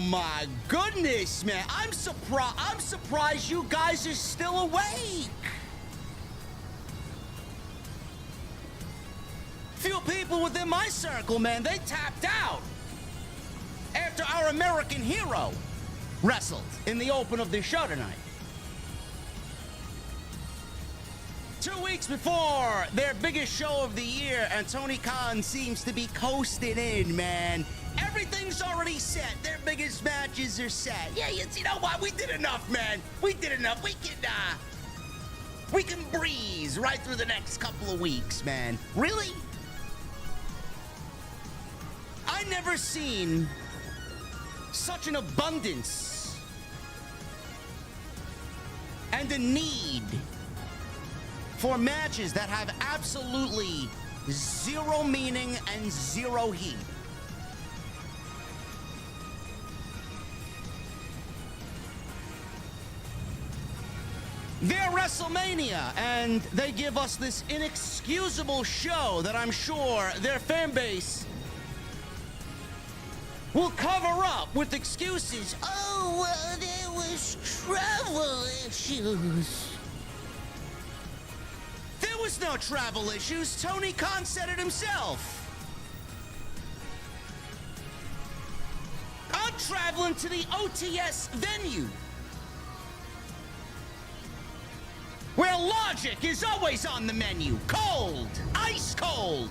my goodness, man. I'm surprised you guys are still awake. Few people within my circle, man, they tapped out after our American hero wrestled in the open of the show tonight. 2 weeks before their biggest show of the year, and Tony Khan seems to be coasting in, man. Everything's already set. Their biggest matches are set. Yeah, you know what? We did enough, man. We did enough. We can breeze right through the next couple of weeks, man. Really? I never seen such an abundance and a need for matches that have absolutely zero meaning and zero heat. They're WrestleMania, and they give us this inexcusable show that I'm sure their fan base will cover up with excuses. Oh, well, there was travel issues. There was no travel issues. Tony Khan said it himself. I'm traveling to the OTS venue, where logic is always on the menu. Cold, ice cold.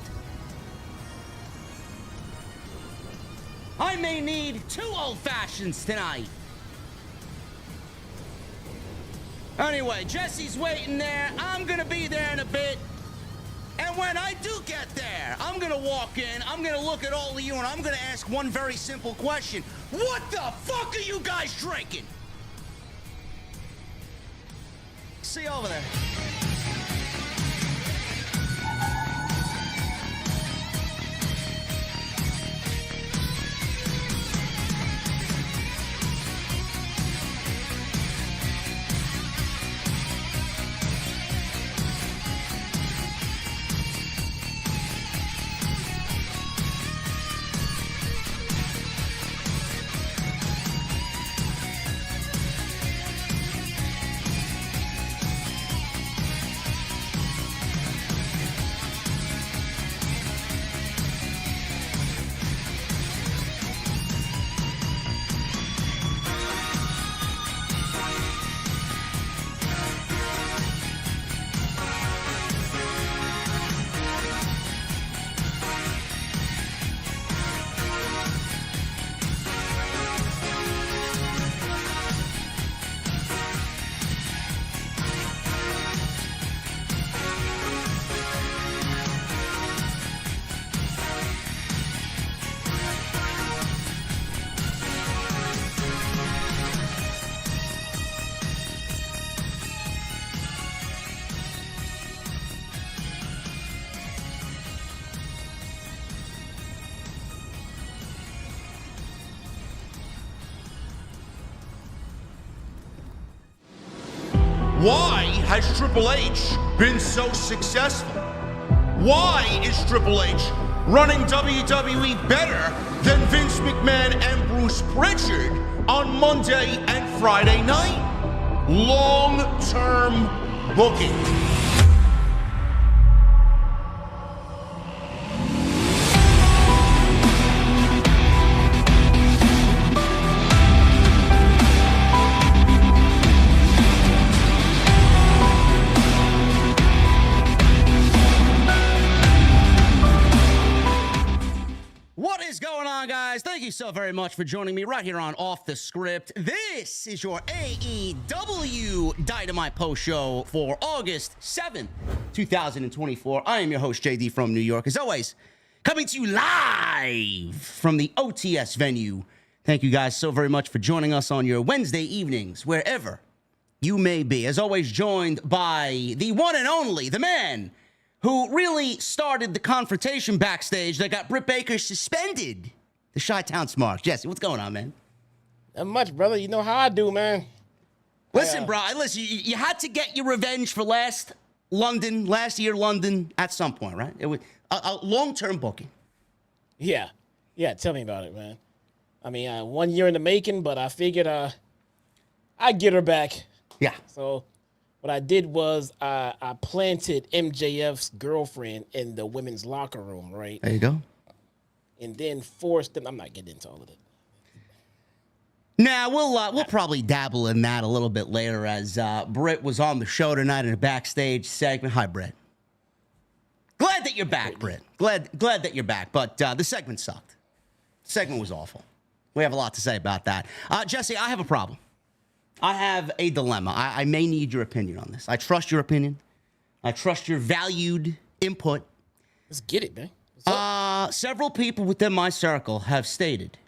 I may need 2 old fashions tonight. Anyway, Jesse's waiting there. I'm gonna be there in a bit. And when I do get there, I'm gonna walk in, I'm gonna look at all of you, and I'm gonna ask one very simple question. What the fuck are you guys drinking? See you over there. Why has Triple H been so successful? Why is Triple H running WWE better than Vince McMahon and Bruce Pritchard on Monday and Friday night? Long-term booking. Thank you so very much for joining me right here on Off the Script. This is your AEW Dynamite post show for August 7th, 2024. I am your host, JD from New York. As always, coming to you live from the OTS venue. Thank you guys so very much for joining us on your Wednesday evenings, wherever you may be. As always, joined by the one and only, the man who really started the confrontation backstage that got Britt Baker suspended. The Chi-Town Smart. Jesse, what's going on, man? Not much, brother. You know how I do, man. Listen, bro. Listen, you had to get your revenge for last year London at some point, right? It was a long-term booking. Yeah. Yeah, tell me about it, man. I mean, 1 year in the making, but I figured I'd get her back. Yeah. So what I did was I planted MJF's girlfriend in the women's locker room, right? There you go. And then forced them. I'm not getting into all of it. Now, we'll probably dabble in that a little bit later as Brit was on the show tonight in a backstage segment. Hi, Brit. Glad that you're back, Brit. Glad that you're back, but the segment sucked. The segment was awful. We have a lot to say about that. Jesse, I have a problem. I have a dilemma. I may need your opinion on this. I trust your opinion. I trust your valued input. Let's get it, man. Several people within my circle have stated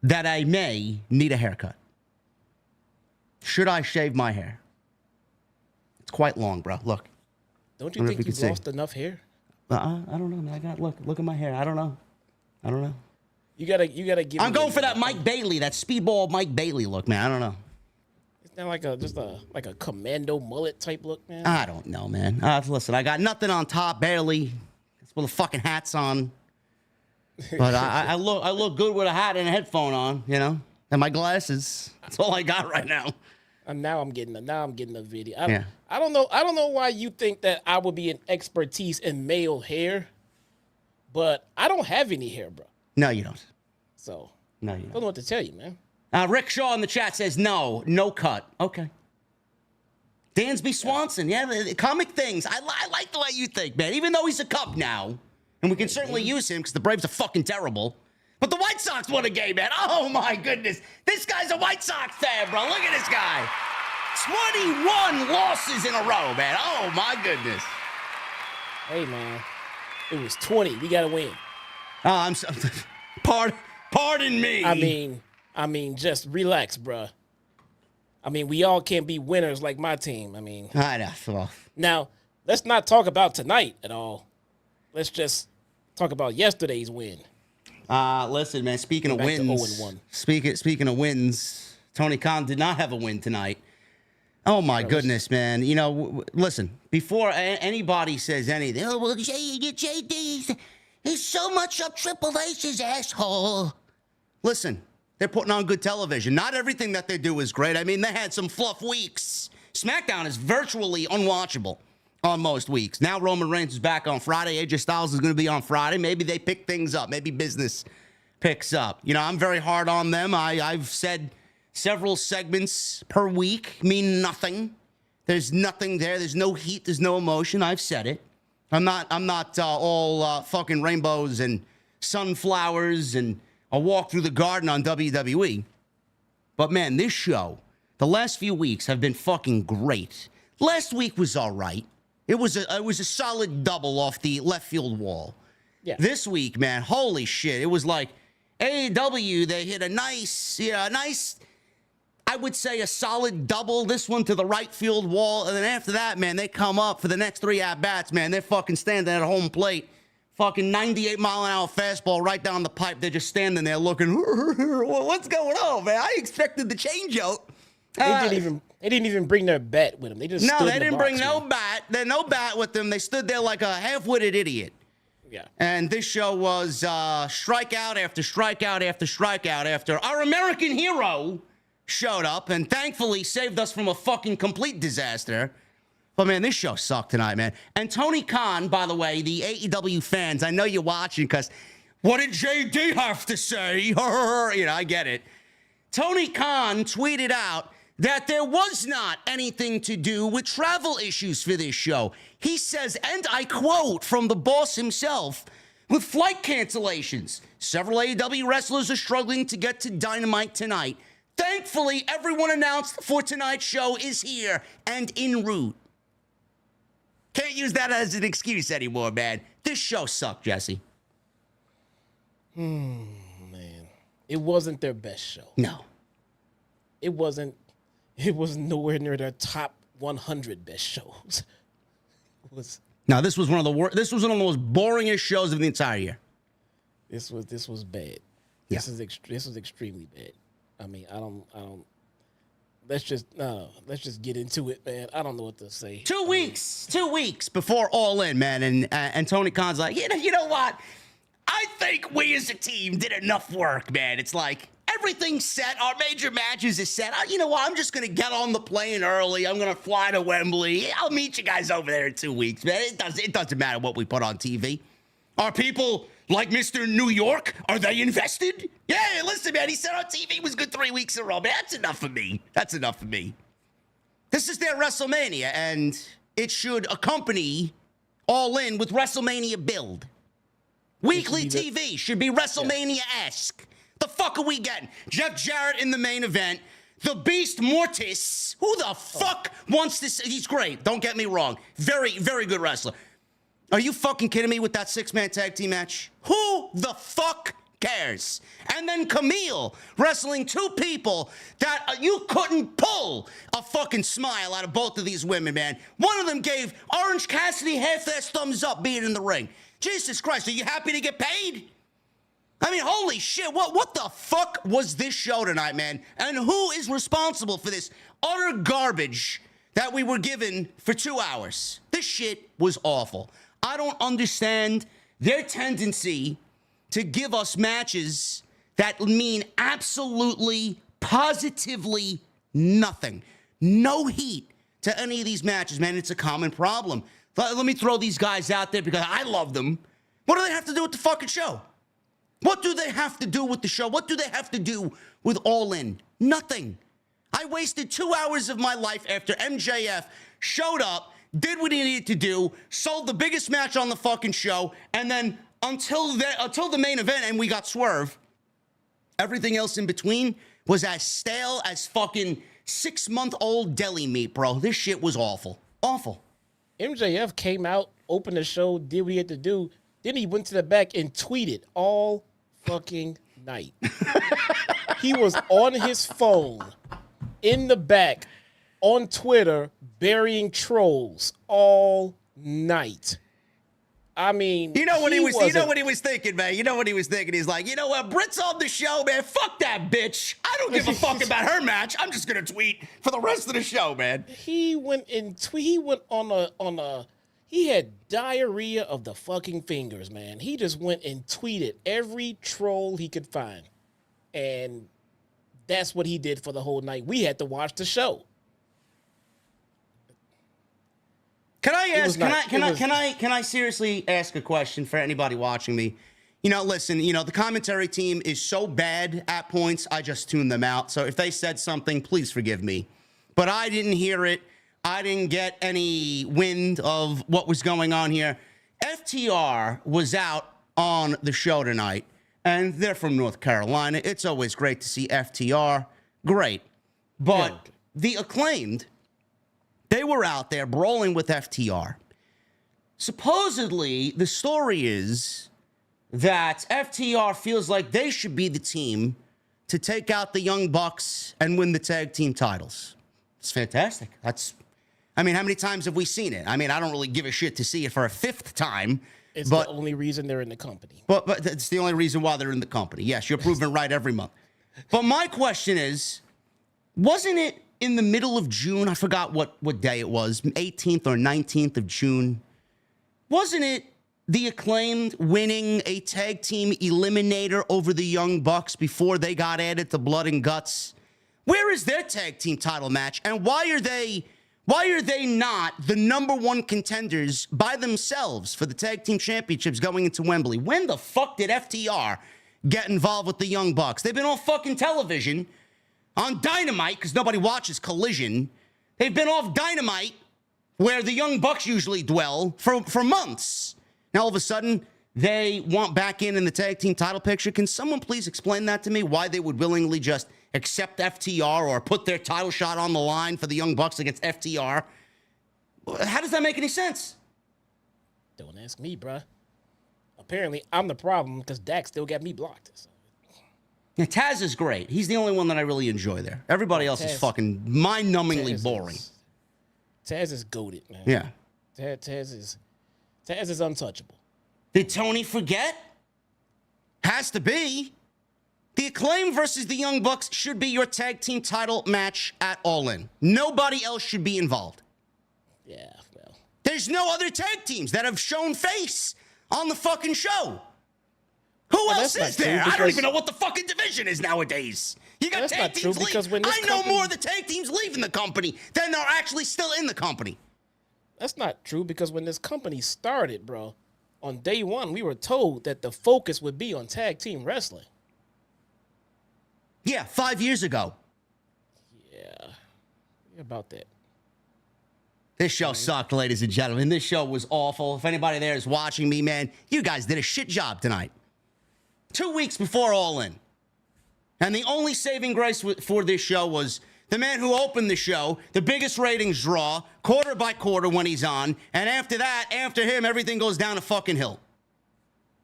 that I may need a haircut. Should I shave my hair? It's quite long, bro. Look. Don't you think you've lost enough hair? I don't know, man. I got look at my hair. I don't know. You gotta give. I'm going for that Mike Bailey, that speedball Mike Bailey look, man. I don't know. It's not like a commando mullet type look, man. I don't know, man. Listen, I got nothing on top, barely. It's with the fucking hats on. But I look good with a hat and a headphone on, you know, and my glasses. That's all I got right now. And now I'm getting the video. I don't know why you think that I would be an expertise in male hair, but I don't have any hair, bro. No, you don't. So no, you don't know what to tell you, man. Rick Shaw in the chat says no cut. Okay. Dansby Swanson, yeah, the comic things. I like the way you think, man. Even though he's a Cub now. And we can certainly use him because the Braves are fucking terrible. But the White Sox won a game, man. Oh, my goodness. This guy's a White Sox fan, bro. Look at this guy. 21 losses in a row, man. Oh, my goodness. Hey, man. It was 20. We got to win. I'm so... Pardon me. I mean, just relax, bro. I mean, we all can't be winners like my team. I mean... I know. Now, let's not talk about tonight at all. Let's just talk about yesterday's win. Listen, man, speaking of wins, speaking of wins, Tony Khan did not have a win tonight. Oh, my goodness, man. You know, listen, before anybody says anything, oh, well, JD, he's so much up Triple H's asshole. Listen, they're putting on good television. Not everything that they do is great. I mean, they had some fluff weeks. SmackDown is virtually unwatchable on most weeks. Now Roman Reigns is back on Friday. AJ Styles is going to be on Friday. Maybe they pick things up. Maybe business picks up. You know, I'm very hard on them. I've said several segments per week mean nothing. There's nothing there. There's no heat. There's no emotion. I've said it. I'm not all fucking rainbows and sunflowers and a walk through the garden on WWE. But, man, this show, the last few weeks have been fucking great. Last week was all right. It was a solid double off the left field wall. Yeah. This week, man, holy shit. It was like AEW, they hit a nice, I would say a solid double, this one to the right field wall. And then after that, man, they come up for the next 3 at-bats, man. They're fucking standing at home plate. Fucking 98-mile-an-hour fastball right down the pipe. They're just standing there looking, what's going on, man? I expected the change-out. They didn't even bring their bat with them. They just stood in the they didn't box, bring no bat. There's no bat with them. They stood there like a half-witted idiot. Yeah. And this show was strikeout after strikeout after strikeout after our American hero showed up and thankfully saved us from a fucking complete disaster. But, man, this show sucked tonight, man. And Tony Khan, by the way, the AEW fans, I know you're watching because what did JD have to say? You know, I get it. Tony Khan tweeted out that there was not anything to do with travel issues for this show. He says, and I quote from the boss himself, with flight cancellations, several AEW wrestlers are struggling to get to Dynamite tonight. Thankfully, everyone announced for tonight's show is here and en route. Can't use that as an excuse anymore, man. This show sucked, Jesse. Man. It wasn't their best show. No. It was nowhere near their top 100 best shows. No, this was one of the worst. This was one of the most boringest shows of the entire year. This was bad. Yeah. This was extremely bad. I mean, I don't. Let's just get into it, man. I don't know what to say. 2 weeks before All In, man, and Tony Khan's like, you know what? I think we as a team did enough work, man. It's like everything's set. Our major matches is set. You know what? I'm just going to get on the plane early. I'm going to fly to Wembley. I'll meet you guys over there in 2 weeks, man. It doesn't matter what we put on TV. Are people like Mr. New York, are they invested? Yeah, listen, man, he said on TV he was good 3 weeks in a row. Man, that's enough for me. That's enough for me. This is their WrestleMania, and it should accompany All In with WrestleMania build. Weekly TV should be WrestleMania-esque. The fuck are we getting? Jeff Jarrett in the main event. The Beast Mortis. Who the fuck wants this? He's great. Don't get me wrong. Very, very good wrestler. Are you fucking kidding me with that 6-man tag team match? Who the fuck cares? And then Camille wrestling 2 people that you couldn't pull a fucking smile out of both of these women, man. One of them gave Orange Cassidy half-ass thumbs up being in the ring. Jesus Christ, are you happy to get paid? I mean, holy shit, what the fuck was this show tonight, man? And who is responsible for this utter garbage that we were given for 2 hours? This shit was awful. I don't understand their tendency to give us matches that mean absolutely, positively nothing. No heat to any of these matches, man. It's a common problem. Let me throw these guys out there because I love them. What do they have to do with the fucking show? What do they have to do with the show? What do they have to do with All In? Nothing. I wasted 2 hours of my life after MJF showed up, did what he needed to do, sold the biggest match on the fucking show, and then until the main event and we got Swerve, everything else in between was as stale as fucking 6-month-old deli meat, bro. This shit was awful. Awful. MJF came out, opened the show, did what he had to do. Then he went to the back and tweeted all fucking night. He was on his phone in the back on Twitter burying trolls all night. I mean, you know what he was thinking, man. You know what he was thinking. He's like, you know what, Brit's on the show, man. Fuck that bitch. I don't give a fuck about her match. I'm just gonna tweet for the rest of the show, man. He went on a. He had diarrhea of the fucking fingers, man. He just went and tweeted every troll he could find, and that's what he did for the whole night. We had to watch the show. Can I seriously ask a question for anybody watching me? You know, listen, you know, the commentary team is so bad at points, I just tune them out. So if they said something, please forgive me. But I didn't hear it. I didn't get any wind of what was going on here. FTR was out on the show tonight, and they're from North Carolina. It's always great to see FTR. Great. But the Acclaimed, they were out there brawling with FTR. Supposedly, the story is that FTR feels like they should be the team to take out the Young Bucks and win the tag team titles. It's fantastic. I mean, how many times have we seen it? I mean, I don't really give a shit to see it for a 5th time. It's the only reason they're in the company. But it's the only reason why they're in the company. Yes, you're proven right every month. But my question is, wasn't it in the middle of June? I forgot what day it was, 18th or 19th of June. Wasn't it the Acclaimed winning a tag team eliminator over the Young Bucks before they got added to Blood and Guts? Where is their tag team title match? And why are they not the #1 contenders by themselves for the tag team championships going into Wembley? When the fuck did FTR get involved with the Young Bucks? They've been on fucking television on Dynamite, because nobody watches Collision. They've been off Dynamite, where the Young Bucks usually dwell, for months. Now, all of a sudden, they want back in the tag team title picture. Can someone please explain that to me? Why they would willingly just accept FTR or put their title shot on the line for the Young Bucks against FTR? How does that make any sense? Don't ask me, bruh. Apparently, I'm the problem because Dak still got me blocked. So. Yeah, Taz is great. He's the only one that I really enjoy there. Everybody else is fucking mind-numbingly boring. Taz is goated, man. Yeah. Taz is untouchable. Did Tony forget? Has to be. The Acclaim versus the Young Bucks should be your tag team title match at All In. Nobody else should be involved. Yeah, well. There's no other tag teams that have shown face on the fucking show. Who else is there? I don't even know what the fucking division is nowadays. You got tag teams leaving. I know more of the tag teams leaving the company than they're actually still in the company. That's not true because when this company started, bro, on day one, we were told that the focus would be on tag team wrestling. Yeah, 5 years ago. Yeah, about that. This show sucked, ladies and gentlemen. This show was awful. If anybody there is watching me, man, you guys did a shit job tonight. 2 weeks before All In. And the only saving grace for this show was the man who opened the show, the biggest ratings draw, quarter by quarter when he's on. And after that, after him, everything goes down a fucking hill.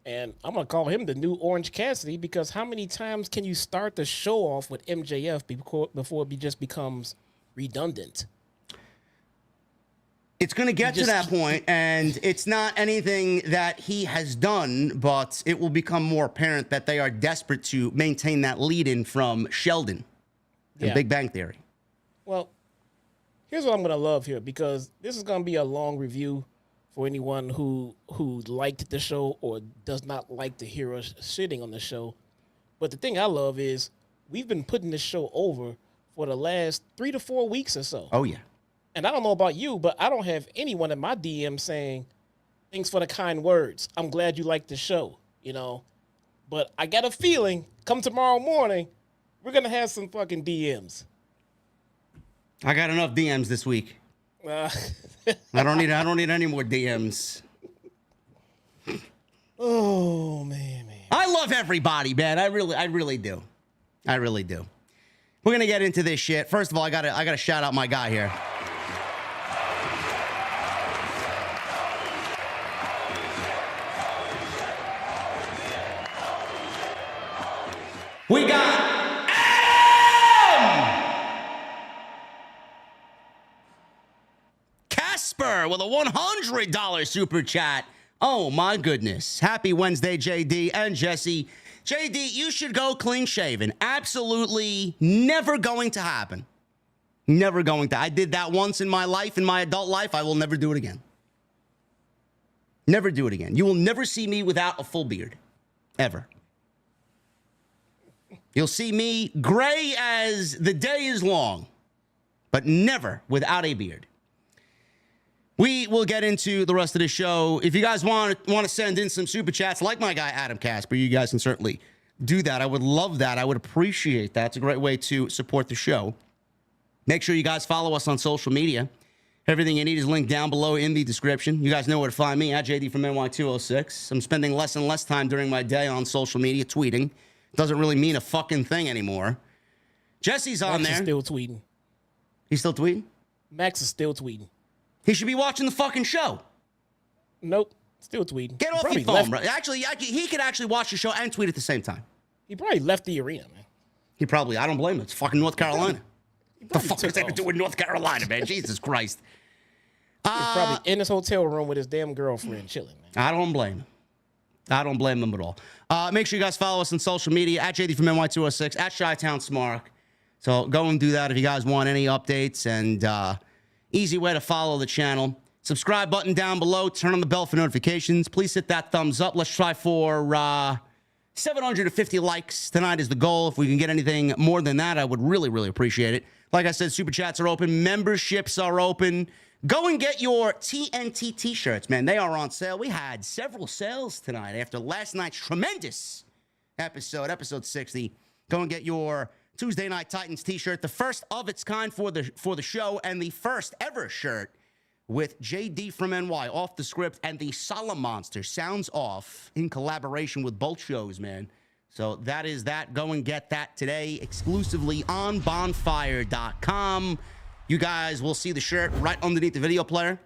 And I'm going to call him the new Orange Cassidy because how many times can you start the show off with MJF before it just becomes redundant? It's going to get to that point, and it's not anything that he has done, but it will become more apparent that they are desperate to maintain that lead-in from Sheldon and Big Bang Theory. Well, here's what I'm going to love here, because this is going to be a long review for anyone who liked the show or does not like to hear us sitting on the show. But the thing I love is we've been putting this show over for the last 3 to 4 weeks or so. Oh, yeah. And I don't know about you, but I don't have anyone in my DM saying, thanks for the kind words. I'm glad you liked the show, you know. But I got a feeling, come tomorrow morning, we're going to have some fucking DMs. I got enough DMs this week. I don't need any more DMs. Oh, man. I love everybody, man. I really do. I really do. We're going to get into this shit. First of all, I got to shout out my guy here. We got Casper with a $100 super chat. Oh, my goodness. Happy Wednesday, JD and Jesse. JD, you should go clean shaven. Absolutely never going to happen. Never going to. I did that once in my life, in my adult life. I will never do it again. Never do it again. You will never see me without a full beard. Ever. You'll see me gray as the day is long, but never without a beard. We will get into the rest of the show. If you guys want to send in some super chats like my guy Adam Casper, you guys can certainly do that. I would love that. I would appreciate that. It's a great way to support the show. Make sure you guys follow us on social media. Everything you need is linked down below in the description. You guys know where to find me, at JD from NY206. I'm spending less and less time during my day on social media tweeting. Doesn't really mean a fucking thing anymore. Jesse's on there. Max is still tweeting. He's still tweeting? Max is still tweeting. He should be watching the fucking show. Nope. Still tweeting. Get off your phone, bro. Actually, he could actually watch the show and tweet at the same time. He probably left the arena, man. I don't blame him. It's fucking North Carolina. The fuck is that to do with North Carolina, man? Jesus Christ. He's probably in his hotel room with his damn girlfriend chilling, man. I don't blame him. I don't blame them at all. Make sure you guys follow us on social media, at JD from NY206, at Chi-Town Smark. So go and do that if you guys want any updates, and easy way to follow the channel. Subscribe button down below. Turn on the bell for notifications. Please hit that thumbs up. Let's try for 750 likes. Tonight is the goal. If we can get anything more than that, I would really, really appreciate it. Like I said, super chats are open. Memberships are open. Go and get your TNT t-shirts, man. They are on sale. We had several sales tonight after last night's tremendous episode 60. Go and get your Tuesday Night Titans t-shirt, the first of its kind for the show, and the first ever shirt with JD from NY off the script and the Solemn Monster Sounds Off in collaboration with both shows, man. So that is that. Go and get that today exclusively on bonfire.com. You guys will see the shirt right underneath the video player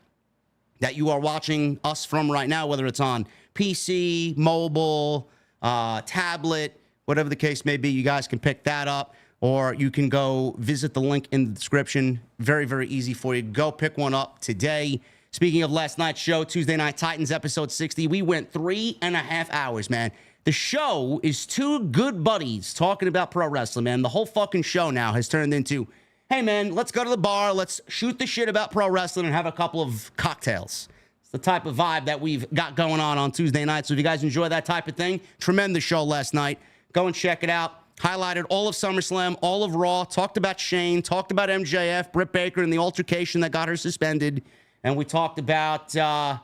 that you are watching us from right now, whether it's on PC, mobile, tablet, whatever the case may be. You guys can pick that up, or you can go visit the link in the description. Very, very easy for you. Go pick one up today. Speaking of last night's show, Tuesday Night Titans, episode 60, we went 3.5 hours, man. The show is two good buddies talking about pro wrestling, man. The whole fucking show now has turned into, hey, man, let's go to the bar. Let's shoot the shit about pro wrestling and have a couple of cocktails. It's the type of vibe that we've got going on Tuesday night. So if you guys enjoy that type of thing, tremendous show last night. Go and check it out. Highlighted all of SummerSlam, all of Raw, talked about Shane, talked about MJF, Britt Baker, and the altercation that got her suspended. And we talked about, I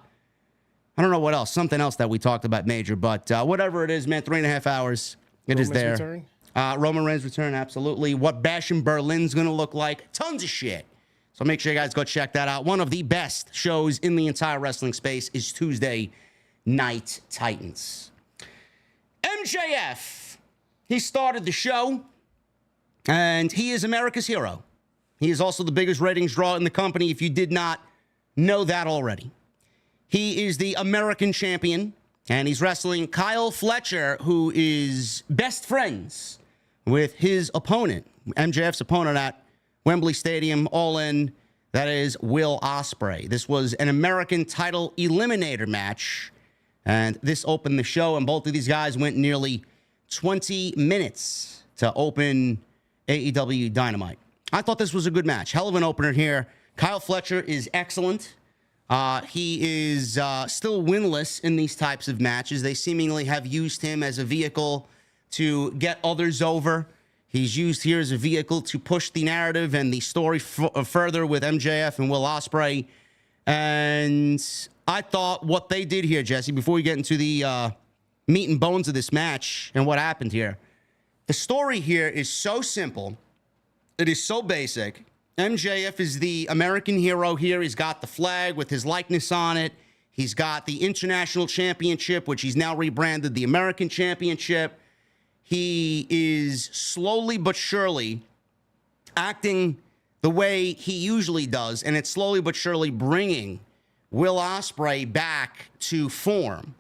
don't know what else, something else that we talked about major. But whatever it is, man, 3.5 hours. It is there. Return? Roman Reigns' return, absolutely. What Bash in Berlin's going to look like. Tons of shit. So make sure you guys go check that out. One of the best shows in the entire wrestling space is Tuesday Night Titans. MJF, he started the show, and he is America's hero. He is also the biggest ratings draw in the company, if you did not know that already. He is the American champion, and he's wrestling Kyle Fletcher, who is best friends with his opponent, MJF's opponent at Wembley Stadium, All In. That is Will Ospreay. This was an American title eliminator match, and this opened the show, and both of these guys went nearly 20 minutes to open AEW Dynamite. I thought this was a good match. Hell of an opener here. Kyle Fletcher is excellent. He is still winless in these types of matches. They seemingly have used him as a vehicle to get others over. He's used here as a vehicle to push the narrative and the story further with MJF and Will Ospreay. And I thought what they did here, Jesse, before we get into the meat and bones of this match and what happened here, the story here is so simple. It is so basic. MJF is the American hero here. He's got the flag with his likeness on it. He's got the International Championship, which he's now rebranded the American Championship. He is slowly but surely acting the way he usually does, and it's slowly but surely bringing Will Ospreay back to form.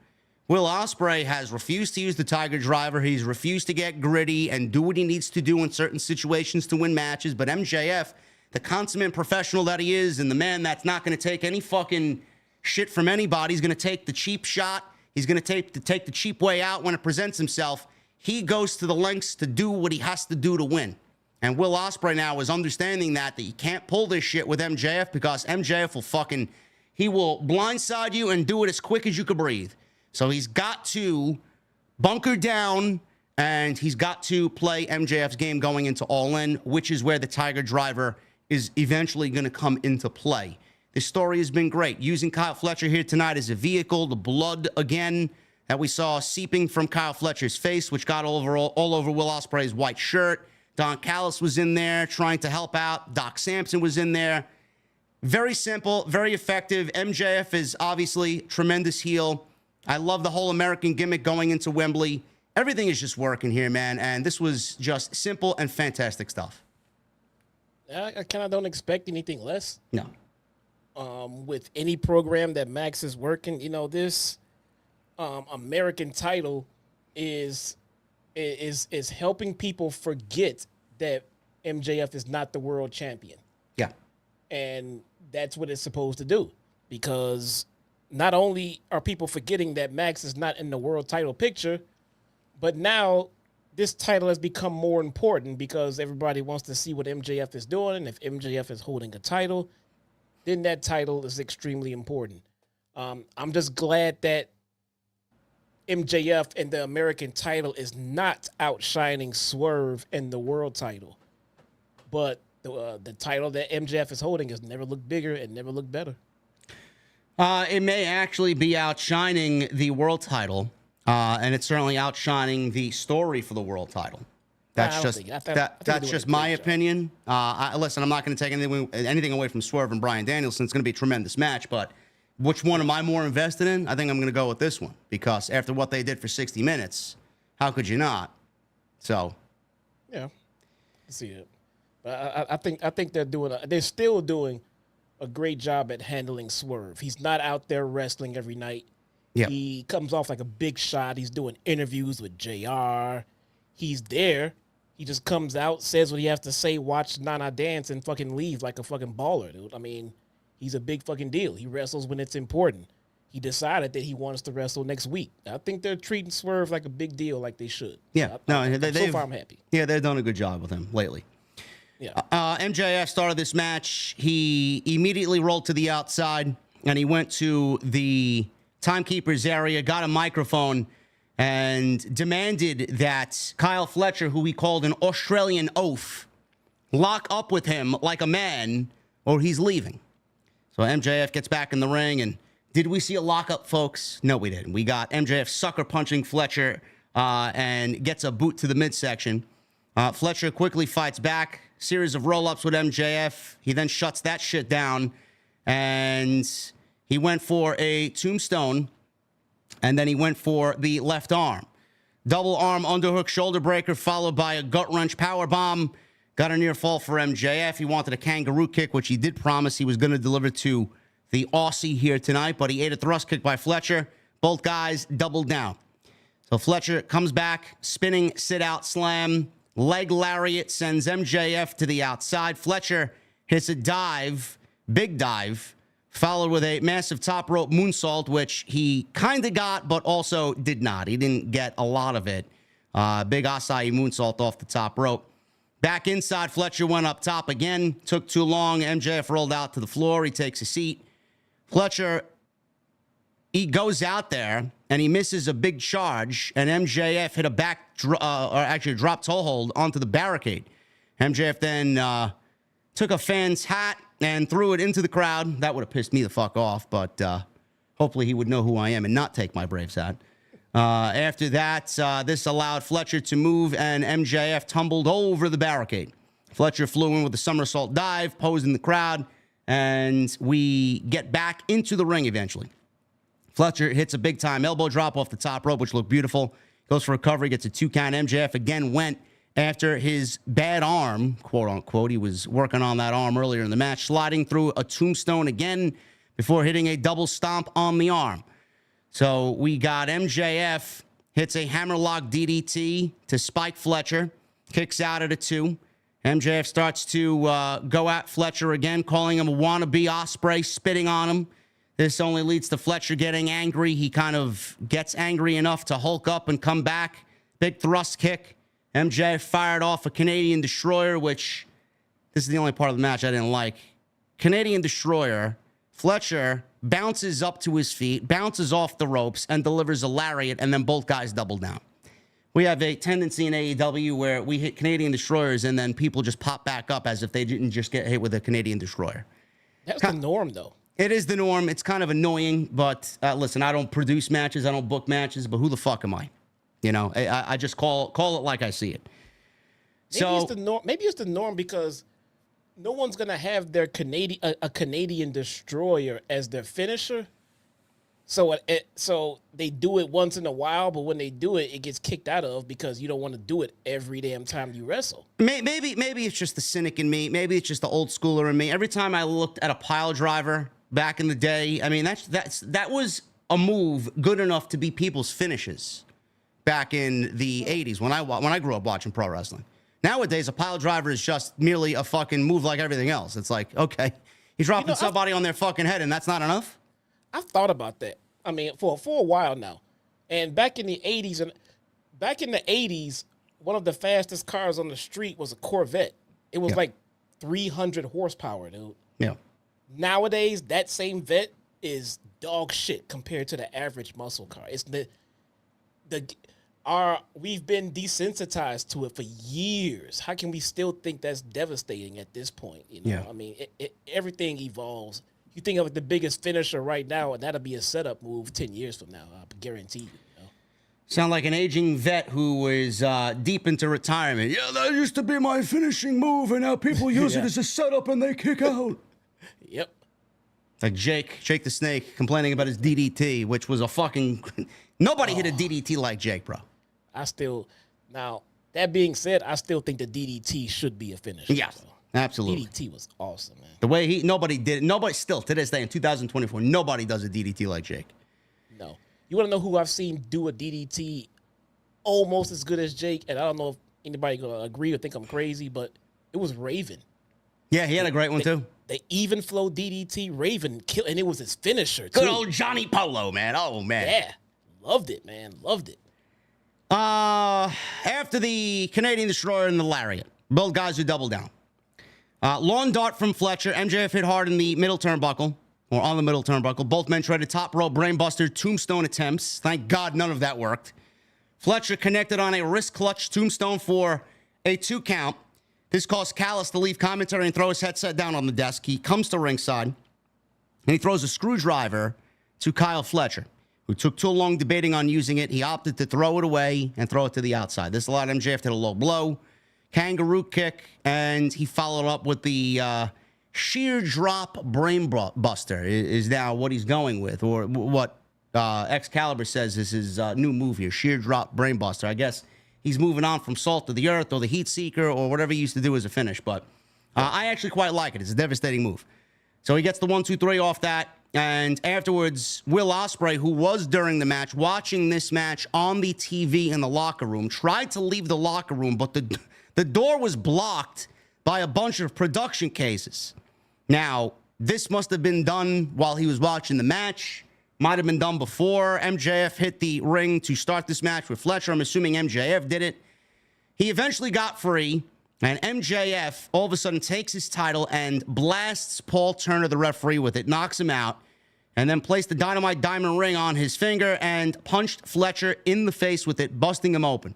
Will Ospreay has refused to use the Tiger Driver. He's refused to get gritty and do what he needs to do in certain situations to win matches. But MJF, the consummate professional that he is, and the man that's not going to take any fucking shit from anybody, he's going to take the cheap shot. He's going to take the cheap way out when it presents himself. He goes to the lengths to do what he has to do to win. And Will Ospreay now is understanding that you can't pull this shit with MJF because MJF he will blindside you and do it as quick as you could breathe. So he's got to bunker down, and he's got to play MJF's game going into All In, which is where the Tiger Driver is eventually going to come into play. This story has been great. Using Kyle Fletcher here tonight as a vehicle, the blood again that we saw seeping from Kyle Fletcher's face, which got all over Will Ospreay's white shirt. Don Callis was in there trying to help out. Doc Sampson was in there. Very simple, very effective. MJF is obviously tremendous heel. I love the whole American gimmick going into Wembley. Everything is just working here, man. And this was just simple and fantastic stuff. I kind of don't expect anything less. No. With any program that Max is working, this American title is helping people forget that MJF is not the world champion. Yeah. And that's what it's supposed to do, because not only are people forgetting that Max is not in the world title picture, but now this title has become more important because everybody wants to see what MJF is doing. And if MJF is holding a title, then that title is extremely important. I'm just glad that MJF and the American title is not outshining Swerve and the world title. But the title that MJF is holding has never looked bigger and never looked better. It may actually be outshining the world title, and it's certainly outshining the story for the world title. That's just my opinion. Listen, I'm not going to take anything away from Swerve and Bryan Danielson. It's going to be a tremendous match, but which one am I more invested in? I think I'm going to go with this one, because after what they did for 60 minutes, how could you not? So, yeah, I see it. But I think they're still doing a great job at handling Swerve. He's not out there wrestling every night. Yep. He comes off like a big shot. He's doing interviews with JR. He's there. He just comes out, says what he has to say, watch Nana dance, and fucking leave like a fucking baller, dude. I mean, he's a big fucking deal. He wrestles when it's important. He decided that he wants to wrestle next week. I think they're treating Swerve like a big deal, like they should. Yeah. So far, I'm happy. Yeah, they've done a good job with him lately. Yeah. MJF started this match. He immediately rolled to the outside, and he went to the timekeeper's area, got a microphone, and demanded that Kyle Fletcher, who he called an Australian oaf, lock up with him like a man, or he's leaving. So MJF gets back in the ring, and did we see a lockup, folks? No, we didn't. We got MJF sucker punching Fletcher and gets a boot to the midsection. Fletcher quickly fights back, series of roll-ups with MJF. He then shuts that shit down, and he went for a tombstone, and then he went for the left arm. Double arm underhook shoulder breaker followed by a gut-wrench powerbomb. Got a near fall for MJF. He wanted a kangaroo kick, which he did promise he was going to deliver to the Aussie here tonight, but he ate a thrust kick by Fletcher. Both guys doubled down. So Fletcher comes back, spinning sit-out slam. Leg lariat sends MJF to the outside. Fletcher hits a dive, big dive, followed with a massive top rope moonsault, which he kind of got, but also did not. He didn't get a lot of it. Big acai moonsault off the top rope. Back inside, Fletcher went up top again. Took too long. MJF rolled out to the floor. He takes a seat. Fletcher, he goes out there, and he misses a big charge, and MJF hit a drop toe hold onto the barricade. MJF then took a fan's hat and threw it into the crowd. That would have pissed me the fuck off, but hopefully he would know who I am and not take my Braves hat. After that, this allowed Fletcher to move, and MJF tumbled over the barricade. Fletcher flew in with a somersault dive, posed in the crowd, and we get back into the ring eventually. Fletcher hits a big-time elbow drop off the top rope, which looked beautiful. Goes for recovery, gets a 2 count. MJF again went after his bad arm, quote-unquote. He was working on that arm earlier in the match, sliding through a tombstone again before hitting a double stomp on the arm. So we got MJF hits a hammerlock DDT to spike Fletcher, kicks out at a 2. MJF starts to go at Fletcher again, calling him a wannabe Osprey, spitting on him. This only leads to Fletcher getting angry. He kind of gets angry enough to hulk up and come back. Big thrust kick. MJF fired off a Canadian Destroyer, which this is the only part of the match I didn't like. Canadian Destroyer. Fletcher bounces up to his feet, bounces off the ropes, and delivers a lariat, and then both guys double down. We have a tendency in AEW where we hit Canadian Destroyers, and then people just pop back up as if they didn't just get hit with a Canadian Destroyer. That's the norm, though. It is the norm. It's kind of annoying, but listen, I don't produce matches. I don't book matches, but who the fuck am I? You know, I just call it like I see it. Maybe it's the norm because no one's going to have their Canadian Destroyer as their finisher. So they do it once in a while, but when they do it, it gets kicked out of because you don't want to do it every damn time you wrestle. Maybe it's just the cynic in me. Maybe it's just the old schooler in me. Every time I looked at a pile driver back in the day, I mean, that was a move good enough to be people's finishes back in the 80s when I grew up watching pro wrestling. Nowadays, a pile driver is just merely a fucking move like everything else. It's like, okay, he's dropping somebody on their fucking head, and that's not enough? I've thought about that. I mean, for a while now. And back in the 80s, one of the fastest cars on the street was a Corvette. It was like 300 horsepower, dude. Yeah. Nowadays, that same vet is dog shit compared to the average muscle car. It's we've been desensitized to it for years. How can we still think that's devastating at this point? You know, I mean, everything evolves. You think of the biggest finisher right now, and that'll be a setup move 10 years from now. I guarantee you. Sound like an aging vet who is deep into retirement. Yeah, that used to be my finishing move, and now people use it as a setup and they kick out. Yep. Like Jake the Snake, complaining about his DDT, which was a fucking... Nobody hit a DDT like Jake, bro. Now, that being said, I still think the DDT should be a finisher. Yes, absolutely. DDT was awesome, man. The way nobody still, to this day, in 2024, nobody does a DDT like Jake. No. You want to know who I've seen do a DDT almost as good as Jake? And I don't know if anybody going to agree or think I'm crazy, but it was Raven. Yeah, he had a great one, too. The even flow DDT, Raven killed, and it was his finisher, too. Good old Johnny Polo, man. Oh, man. Yeah. Loved it, man. Loved it. After the Canadian Destroyer and the Lariat, both guys who double down. Lawn dart from Fletcher. MJF hit hard in the middle turnbuckle. or on the middle turnbuckle. Both men tried to top rope brainbuster tombstone attempts. Thank God none of that worked. Fletcher connected on a wrist clutch tombstone for a 2 count. This caused Callis to leave commentary and throw his headset down on the desk. He comes to ringside, and he throws a screwdriver to Kyle Fletcher, who took too long debating on using it. He opted to throw it away and throw it to the outside. This allowed MJF to hit a low blow, kangaroo kick, and he followed up with the sheer drop brain buster is now what he's going with, or what Excalibur says is his new move here, sheer drop brain buster. I guess he's moving on from Salt to the Earth or the Heat Seeker or whatever he used to do as a finish, but I actually quite like it. It's a devastating move. So he gets the 1, 2, 3 off that, and afterwards, Will Ospreay, who was during the match, watching this match on the TV in the locker room, tried to leave the locker room, but the door was blocked by a bunch of production cases. Now, this must have been done while he was watching the match. Might have been done before MJF hit the ring to start this match with Fletcher. I'm assuming MJF did it. He eventually got free, and MJF all of a sudden takes his title and blasts Paul Turner, the referee, with it, knocks him out, and then placed the Dynamite diamond ring on his finger and punched Fletcher in the face with it, busting him open.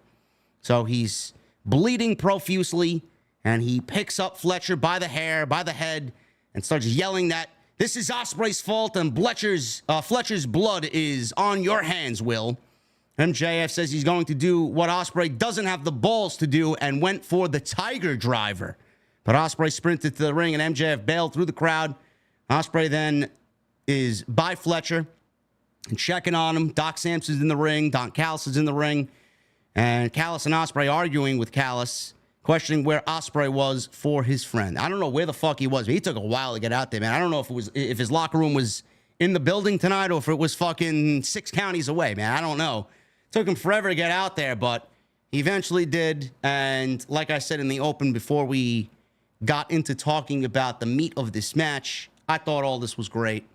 So he's bleeding profusely, and he picks up Fletcher by the hair, by the head, and starts yelling that this is Ospreay's fault and Fletcher's blood is on your hands, Will. MJF says he's going to do what Ospreay doesn't have the balls to do and went for the Tiger Driver. But Ospreay sprinted to the ring and MJF bailed through the crowd. Ospreay then is by Fletcher and checking on him. Doc Sampson's in the ring. Don Callis is in the ring. And Callis and Ospreay arguing with Callis, questioning where Ospreay was for his friend. I don't know where the fuck he was, but he took a while to get out there, man. I don't know if his locker room was in the building tonight or if it was fucking 6 counties away, man. I don't know. Took him forever to get out there, but he eventually did. And like I said in the open before we got into talking about the meat of this match, I thought all this was great.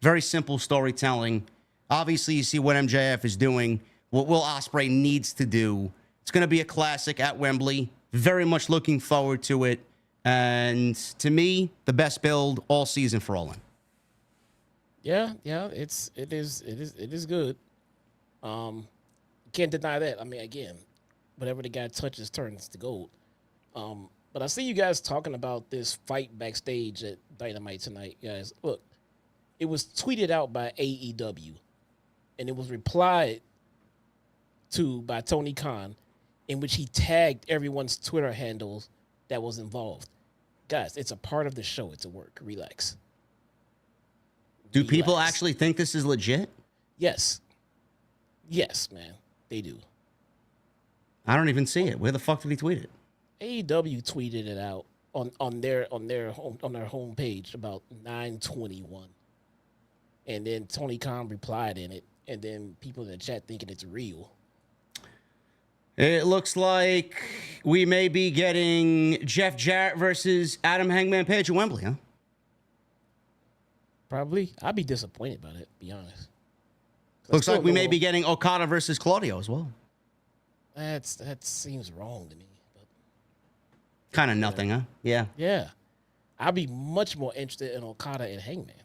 Very simple storytelling. Obviously, you see what MJF is doing, what Will Ospreay needs to do. It's going to be a classic at Wembley. Very much looking forward to it. And to me, the best build all season for All In. Yeah, it is good. Can't deny that. I mean, again, whatever the guy touches turns to gold. But I see you guys talking about this fight backstage at Dynamite tonight, guys. Look, it was tweeted out by AEW, and it was replied to by Tony Khan, in which he tagged everyone's Twitter handles that was involved. Guys, it's a part of the show. It's a work. Relax. Do people actually think this is legit? Yes. Yes, man. They do. I don't even see it. Where the fuck did he tweet it? AEW tweeted it out on their homepage about 9:21. And then Tony Khan replied in it, and then people in the chat thinking it's real. It looks like we may be getting Jeff Jarrett versus Adam Hangman Page at Wembley, huh? Probably. I'd be disappointed by it, to be honest. Looks like we may be getting Okada versus Claudio as well. That seems wrong to me. But kind of nothing, huh? Yeah. Yeah. I'd be much more interested in Okada and Hangman.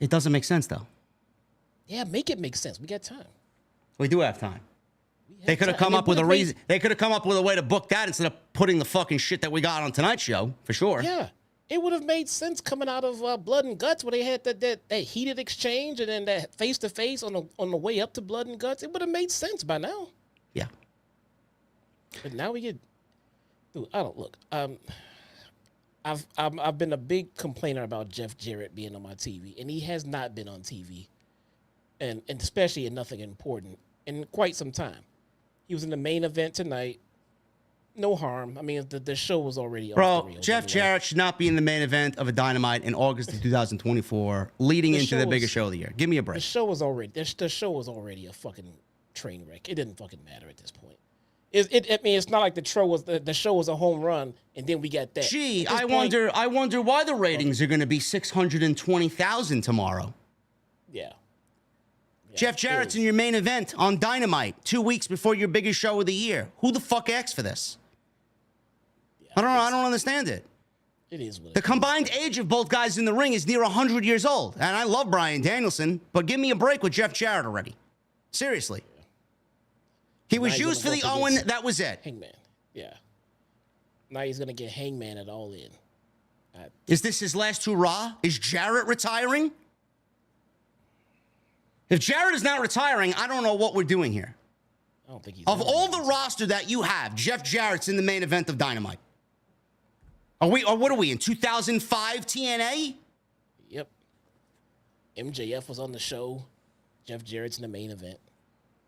It doesn't make sense, though. Yeah, make it make sense. We got time. We do have time. They could have come up with a reason. They could have come up with a way to book that instead of putting the fucking shit that we got on tonight's show, for sure. Yeah. It would have made sense coming out of Blood and Guts where they had that heated exchange and then that face-to-face on the way up to Blood and Guts. It would have made sense by now. Yeah. But now we get... Dude, I don't... Look, I've been a big complainer about Jeff Jarrett being on my TV, and he has not been on TV, and especially in nothing important, in quite some time. He was in the main event tonight. No harm. I mean, the show was already off the rails. Jeff Jarrett should not be in the main event of a Dynamite in August of 2024, leading into the biggest show of the year. Give me a break. The show was already a fucking train wreck. It didn't fucking matter at this point. I mean, it's not like the show was a home run, and then we got that. Gee, I wonder why the ratings are going to be 620,000 tomorrow. Yeah. Jeff Jarrett's in your main event on Dynamite 2 weeks before your biggest show of the year. Who the fuck asked for this? I don't understand it. It is what it The is. combined age of both guys in the ring is near 100 years old. And I love Bryan Danielson, but give me a break with Jeff Jarrett already. Seriously. He was Now used for he's the gonna go Owen. against That was it. Hangman. Yeah. Now he's going to get Hangman at All In. Is this his last hurrah? Is Jarrett retiring? If Jarrett is not retiring, I don't know what we're doing here. I don't think he's... Of all the roster that you have, Jeff Jarrett's in the main event of Dynamite. Or what are we, in 2005 TNA? Yep. MJF was on the show. Jeff Jarrett's in the main event.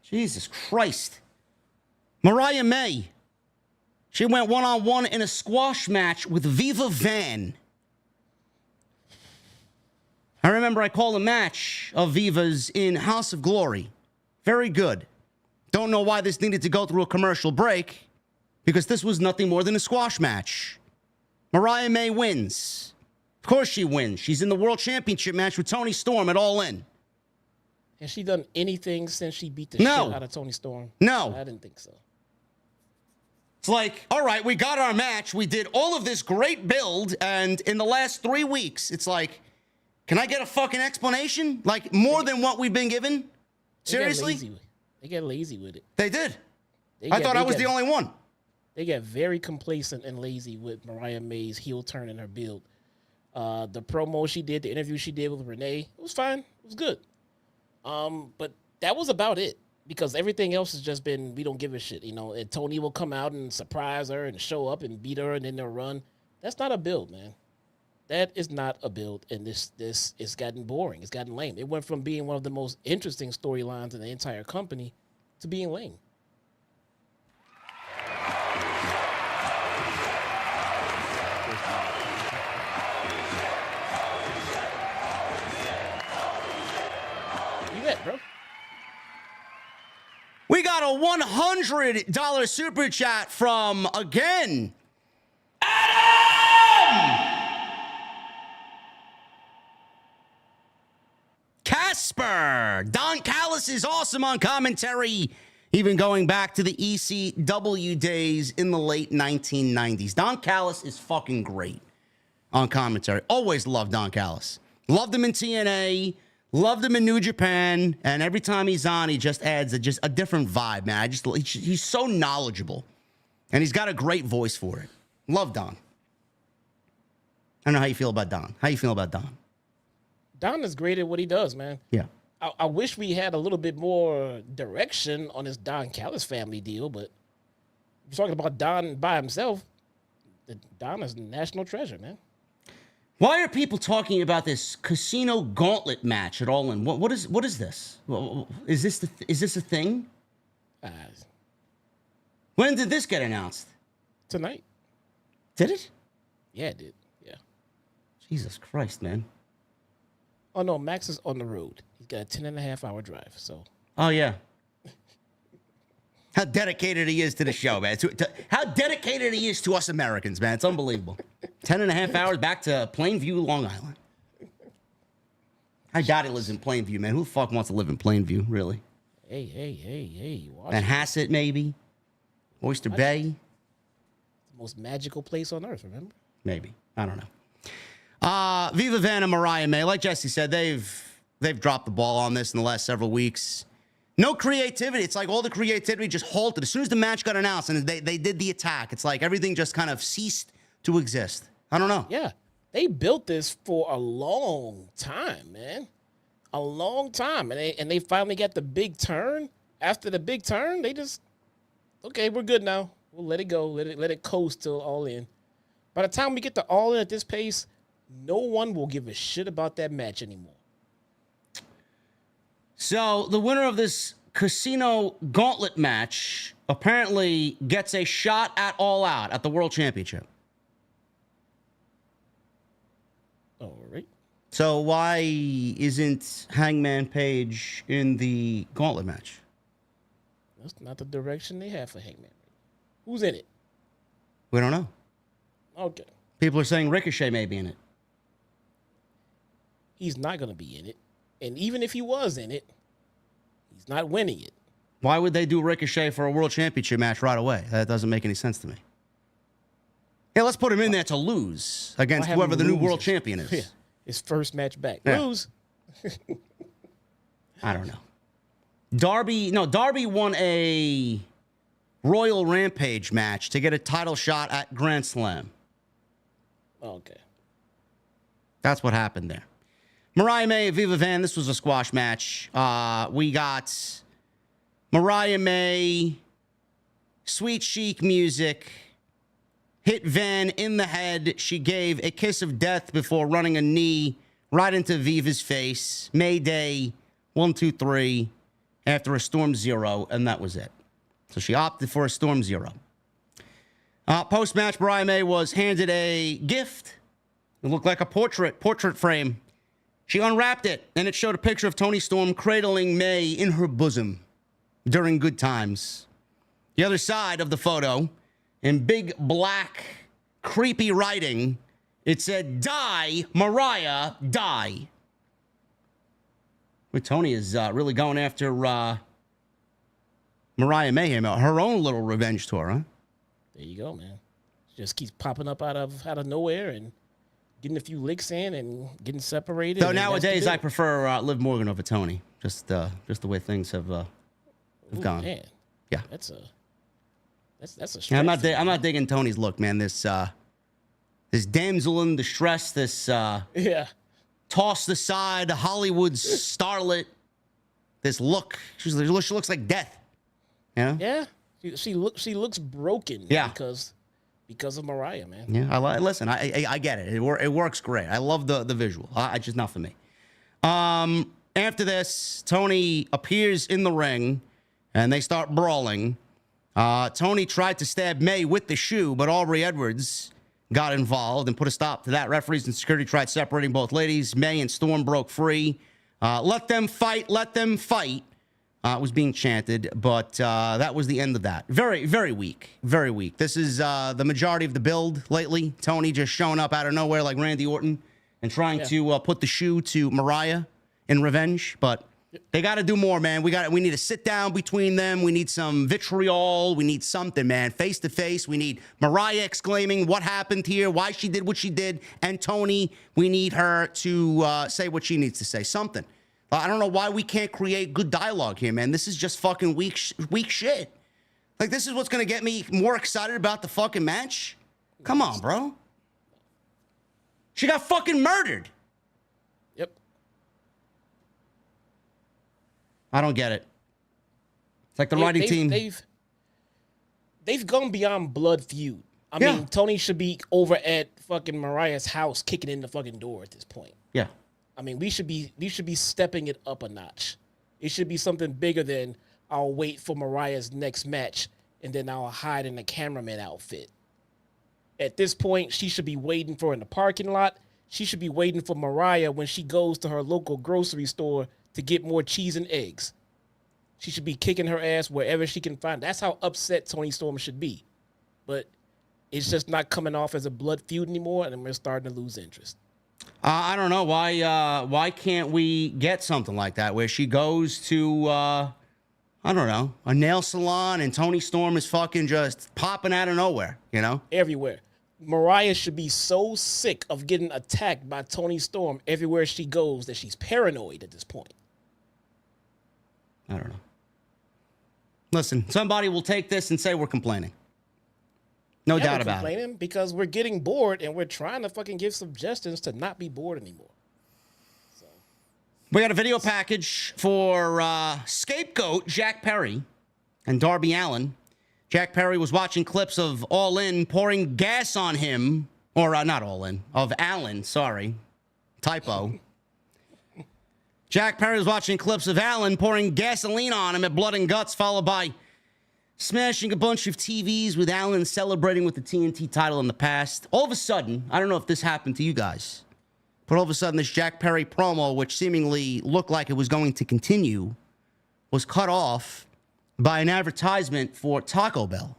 Jesus Christ. Mariah May. She went one-on-one in a squash match with Viva Van. I remember I called a match of Viva's in House of Glory. Very good. Don't know why this needed to go through a commercial break, because this was nothing more than a squash match. Mariah May wins. Of course she wins. She's in the World Championship match with Toni Storm at All In. Has she done anything since she beat the No. shit out of Toni Storm? No. I didn't think so. It's like, all right, we got our match. We did all of this great build, and in the last 3 weeks, it's like, can I get a fucking explanation? Like, more than what we've been given? Seriously? They get lazy with it. They did. I thought I was the only one. They get very complacent and lazy with Mariah May's heel turn in her build. The promo she did, the interview she did with Renee, it was fine. It was good. But that was about it, because everything else has just been, we don't give a shit. You know, and Tony will come out and surprise her and show up and beat her, and then they'll run. That's not a build, man. That is not a build, and this it's gotten boring. It's gotten lame. It went from being one of the most interesting storylines in the entire company to being lame. You bet, bro. We got a $100 super chat from, again, Adam! Casper. Don Callis is awesome on commentary, even going back to the ECW days in the late 1990s. Don Callis is fucking great on commentary. Always loved Don Callis. Loved him in TNA. Loved him in New Japan. And every time he's on, he just adds a different vibe, man. He's so knowledgeable. And he's got a great voice for it. Love Don. I don't know how you feel about Don. How you feel about Don? Don is great at what he does, man. Yeah. I wish we had a little bit more direction on this Don Callis family deal, but you're talking about Don by himself. Don is a national treasure, man. Why are people talking about this casino gauntlet match at All In? What is this? Is this a thing? When did this get announced? Tonight. Did it? Yeah, it did. Yeah. Jesus Christ, man. Oh, no, Max is on the road. He's got a 10.5-hour drive, so. Oh, yeah. How dedicated he is to the show, man. How dedicated he is to us Americans, man. It's unbelievable. 10.5 hours back to Plainview, Long Island. I doubt he lives in Plainview, man. Who the fuck wants to live in Plainview, really? Hey. Manhasset, maybe? Oyster Bay? The most magical place on earth, remember? Maybe. I don't know. Viva Van and Mariah May, like Jesse said, they've dropped the ball on this in the last several weeks. No creativity. It's like all the creativity just halted. As soon as the match got announced and they did the attack, it's like everything just kind of ceased to exist. I don't know. Yeah. They built this for a long time, man. A long time. And they finally got the big turn. After the big turn, they just, okay, we're good now. We'll let it go. Let it coast till All In. By the time we get to All In at this pace, no one will give a shit about that match anymore. So the winner of this casino gauntlet match apparently gets a shot at All Out at the World Championship. All right. So why isn't Hangman Page in the gauntlet match? That's not the direction they have for Hangman. Who's in it? We don't know. Okay. People are saying Ricochet may be in it. He's not going to be in it. And even if he was in it, he's not winning it. Why would they do Ricochet for a World Championship match right away? That doesn't make any sense to me. Yeah, let's put him in there to lose against whoever the new world champion is. Yeah. His first match back. Yeah. Lose. I don't know. Darby won a Royal Rampage match to get a title shot at Grand Slam. Okay. That's what happened there. Mariah May, Aviva Van, this was a squash match. We got Mariah May, sweet chic music, hit Van in the head. She gave a kiss of death before running a knee right into Aviva's face. Mayday, 1, 2, 3, after a Storm Zero, and that was it. So she opted for a Storm Zero. Post-match, Mariah May was handed a gift. It looked like a portrait frame. She unwrapped it, and it showed a picture of Toni Storm cradling May in her bosom during good times. The other side of the photo, in big black, creepy writing, it said, "Die, Mariah, die." Well, Toni is really going after Mariah May, her own little revenge tour, huh? There you go, man. She just keeps popping up out of nowhere and getting a few licks in and getting separated. So nowadays, I prefer Liv Morgan over Toni. Just the way things have gone. Man. Yeah, That's a yeah, I'm not digging Toni's look, man. This damsel in distress, this yeah. tossed aside Hollywood starlet, this look. She looks like death. You know? Yeah. She looks broken. Yeah. Because of Mariah, man. Yeah, listen. I get it. It works great. I love the visual. It's just not for me. After this, Toni appears in the ring, and they start brawling. Toni tried to stab May with the shoe, but Aubrey Edwards got involved and put a stop to that. Referees and security tried separating both ladies. May and Storm broke free. Let them fight. Let them fight. Was being chanted, but that was the end of that. Very, very weak. Very weak. This is the majority of the build lately. Toni just showing up out of nowhere like Randy Orton and trying to put the shoe to Mariah in revenge. But they got to do more, man. We need to sit down between them. We need some vitriol. We need something, man. Face to face. We need Mariah exclaiming what happened here, why she did what she did, and Toni, we need her to say what she needs to say. Something. I don't know why we can't create good dialogue here, man. This is just fucking weak shit. Like, this is what's going to get me more excited about the fucking match? Come on, bro. She got fucking murdered. Yep. I don't get it. It's like the writing team. They've gone beyond blood feud. I mean, Toni should be over at fucking Mariah's house kicking in the fucking door at this point. Yeah. I mean, we should be stepping it up a notch. It should be something bigger than I'll wait for Mariah's next match and then I'll hide in a cameraman outfit. At this point, she should be waiting for in the parking lot. She should be waiting for Mariah when she goes to her local grocery store to get more cheese and eggs. She should be kicking her ass wherever she can find. That's how upset Toni Storm should be. But it's just not coming off as a blood feud anymore, and we're starting to lose interest. I don't know why can't we get something like that where she goes to I don't know, a nail salon and Toni Storm is fucking just popping out of nowhere, you know? Everywhere. Mariah should be so sick of getting attacked by Toni Storm everywhere she goes that she's paranoid at this point. I don't know. Listen, somebody will take this and say we're complaining. No doubt about it. Complaining because we're getting bored and we're trying to fucking give suggestions to not be bored anymore. So we got a video package for scapegoat Jack Perry and Darby Allin. Jack Perry was watching clips of All In pouring gas on him, or not All In, of Allin, sorry. Typo. Jack Perry was watching clips of Allin pouring gasoline on him at Blood and Guts, followed by smashing a bunch of TVs with Allin celebrating with the TNT title in the past. All of a sudden, I don't know if this happened to you guys, but all of a sudden this Jack Perry promo, which seemingly looked like it was going to continue, was cut off by an advertisement for Taco Bell.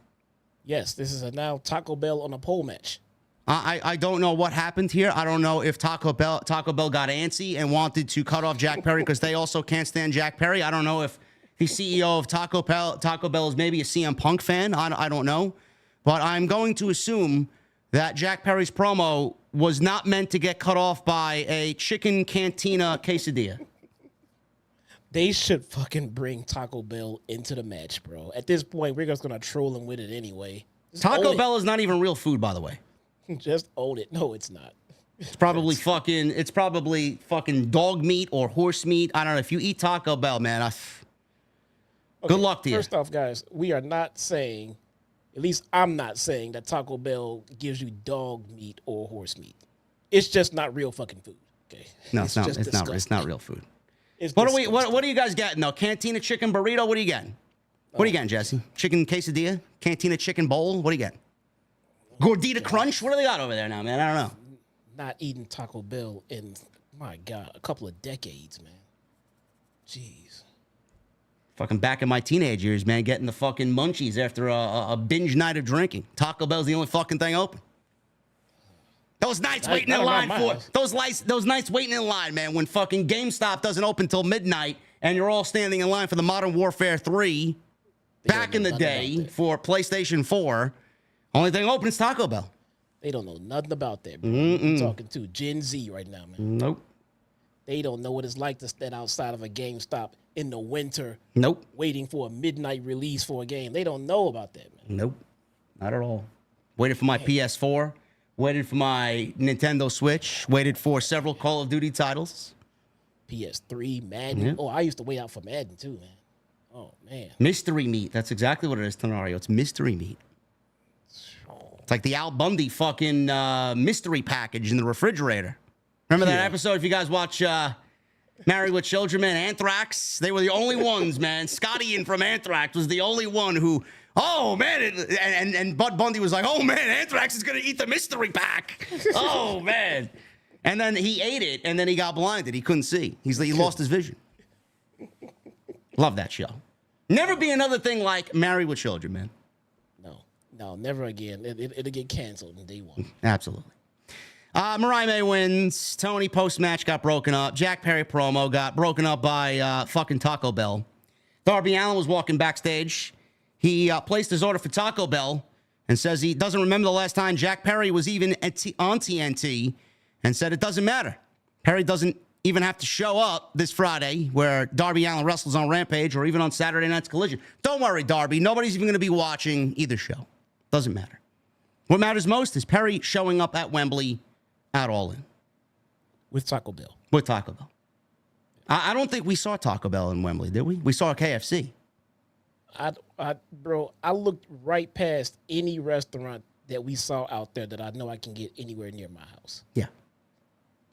yes, this is a now Taco Bell on a pole match. I don't know what happened here. I don't know if Taco Bell got antsy and wanted to cut off Jack Perry because they also can't stand Jack Perry. I don't know if the CEO of Taco Bell is maybe a CM Punk fan. I don't know. But I'm going to assume that Jack Perry's promo was not meant to get cut off by a chicken cantina quesadilla. They should fucking bring Taco Bell into the match, bro. At this point, we're just going to troll them with it anyway. Taco Bell is not even real food, by the way. Just own it. No, it's not. It's probably fucking dog meat or horse meat. I don't know. If you eat Taco Bell, man, good luck to you. First off, guys, we are not saying, at least I'm not saying, that Taco Bell gives you dog meat or horse meat. It's just not real fucking food. Okay. No, it's not. It's not real food. What are you guys getting though? Cantina chicken burrito? What are you getting? What are you getting, Jesse? Chicken quesadilla? Cantina chicken bowl? What are you getting? Gordita Crunch? What do they got over there now, man? I don't know. Not eating Taco Bell in, my God, a couple of decades, man. Jeez. Fucking back in my teenage years, man, getting the fucking munchies after a binge night of drinking. Taco Bell's the only fucking thing open. Those nights waiting in line those nights waiting in line, man, when fucking GameStop doesn't open till midnight and you're all standing in line for the Modern Warfare 3 back in the day for PlayStation 4. Only thing open is Taco Bell. They don't know nothing about that, bro. I'm talking to Gen Z right now, man. Nope. They don't know what it's like to stand outside of a GameStop in the winter. Nope. Waiting for a midnight release for a game. They don't know about that, man. Nope. Not at all. Waited for my PS4. Waited for my Nintendo Switch. Waited for several Call of Duty titles. PS3, Madden. Yeah. Oh, I used to wait out for Madden too, man. Oh, man. Mystery meat. That's exactly what it is, Tenario. It's mystery meat. It's like the Al Bundy fucking mystery package in the refrigerator. Remember that episode? If you guys watch Married with Children, man, Anthrax, they were the only ones, man. Scotty Ian from Anthrax was the only one who, oh, man. And Bud Bundy was like, oh, man, Anthrax is going to eat the mystery pack. Oh, man. And then he ate it, and then he got blinded. He couldn't see. He lost his vision. Love that show. Never be another thing like Married with Children, man. No, never again. It'll get canceled in day one. Absolutely. Mariah May wins. Tony post-match got broken up. Jack Perry promo got broken up by fucking Taco Bell. Darby Allin was walking backstage. He placed his order for Taco Bell and says he doesn't remember the last time Jack Perry was even on TNT and said it doesn't matter. Perry doesn't even have to show up this Friday where Darby Allin wrestles on Rampage or even on Saturday Night's Collision. Don't worry, Darby. Nobody's even going to be watching either show. Doesn't matter. What matters most is Perry showing up at Wembley at All In. With Taco Bell. With Taco Bell. I don't think we saw Taco Bell in Wembley, did we? We saw KFC. Bro, I looked right past any restaurant that we saw out there that I know I can get anywhere near my house. Yeah.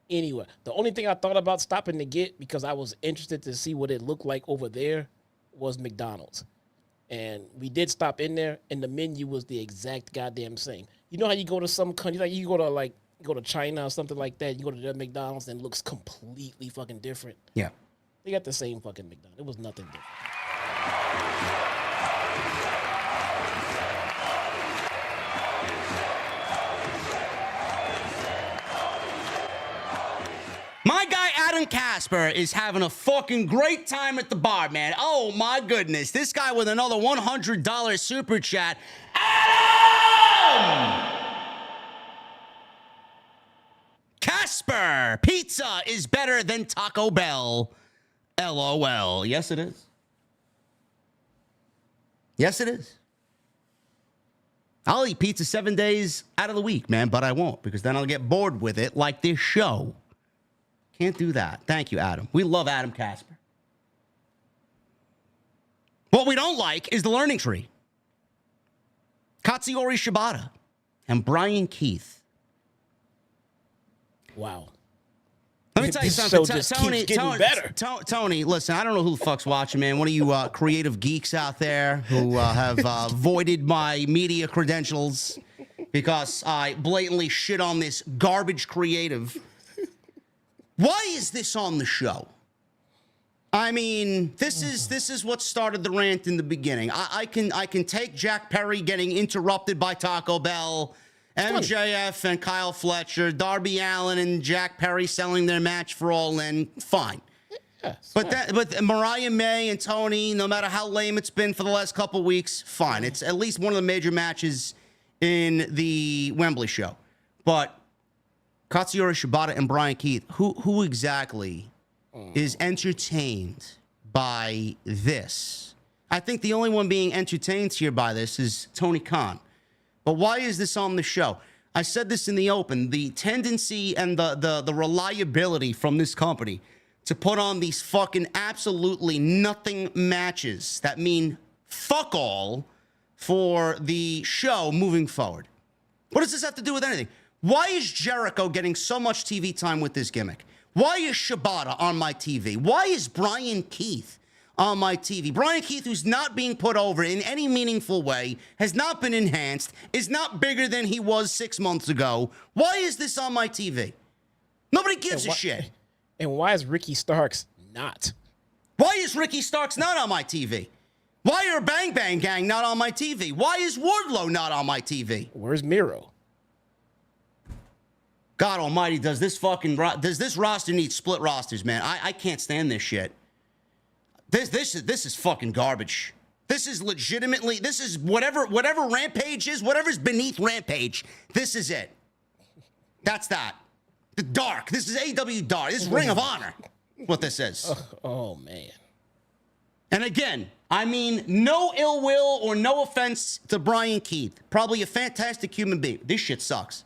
Anywhere. The only thing I thought about stopping to get, because I was interested to see what it looked like over there, was McDonald's. And we did stop in there, and the menu was the exact goddamn same. You know how you go to some country, like you go to China or something like that, you go to their McDonald's and it looks completely fucking different. Yeah. They got the same fucking McDonald's. It was nothing different. My guy Adam Casper is having a fucking great time at the bar, man. Oh, my goodness. This guy with another $100 super chat. Adam! Casper, pizza is better than Taco Bell. LOL. Yes, it is. Yes, it is. I'll eat pizza 7 days out of the week, man, but I won't because then I'll get bored with it like this show. Can't do that. Thank you, Adam. We love Adam Casper. What we don't like is the learning tree. Katsuyori Shibata and Brian Keith. Wow. Let me tell you something. Tony, listen, I don't know who the fuck's watching, man. One of you creative geeks out there who have voided my media credentials because I blatantly shit on this garbage creative. Why is this on the show? I mean, this is what started the rant in the beginning. I can take Jack Perry getting interrupted by Taco Bell, MJF and Kyle Fletcher, Darby Allin and Jack Perry selling their match for All In. Fine. Yes, but Mariah May and Tony, no matter how lame it's been for the last couple weeks, fine. It's at least one of the major matches in the Wembley show. But Katsuyori Shibata and Bryan Keith, who exactly is entertained by this? I think the only one being entertained here by this is Tony Khan. But why is this on the show? I said this in the open. The tendency and the reliability from this company to put on these fucking absolutely nothing matches that mean fuck all for the show moving forward. What does this have to do with anything? Why is Jericho getting so much TV time with this gimmick? Why is Shibata on my TV? Why is Bryan Keith on my TV? Bryan Keith, who's not being put over in any meaningful way, has not been enhanced, is not bigger than he was 6 months ago. Why is this on my TV? Nobody gives a shit. And why is Ricky Starks not? Why is Ricky Starks not on my TV? Why are Bang Bang Gang not on my TV? Why is Wardlow not on my TV? Where's Miro? God almighty, does this roster need split rosters, man? I can't stand this shit. This is fucking garbage. This is legitimately, this is whatever Rampage is, whatever's beneath Rampage, this is it. That's that. The Dark. This is AEW Dark. This is Ring of Honor, what this is. Oh, man. And again, I mean, no ill will or no offense to Bryan Keith. Probably a fantastic human being. This shit sucks.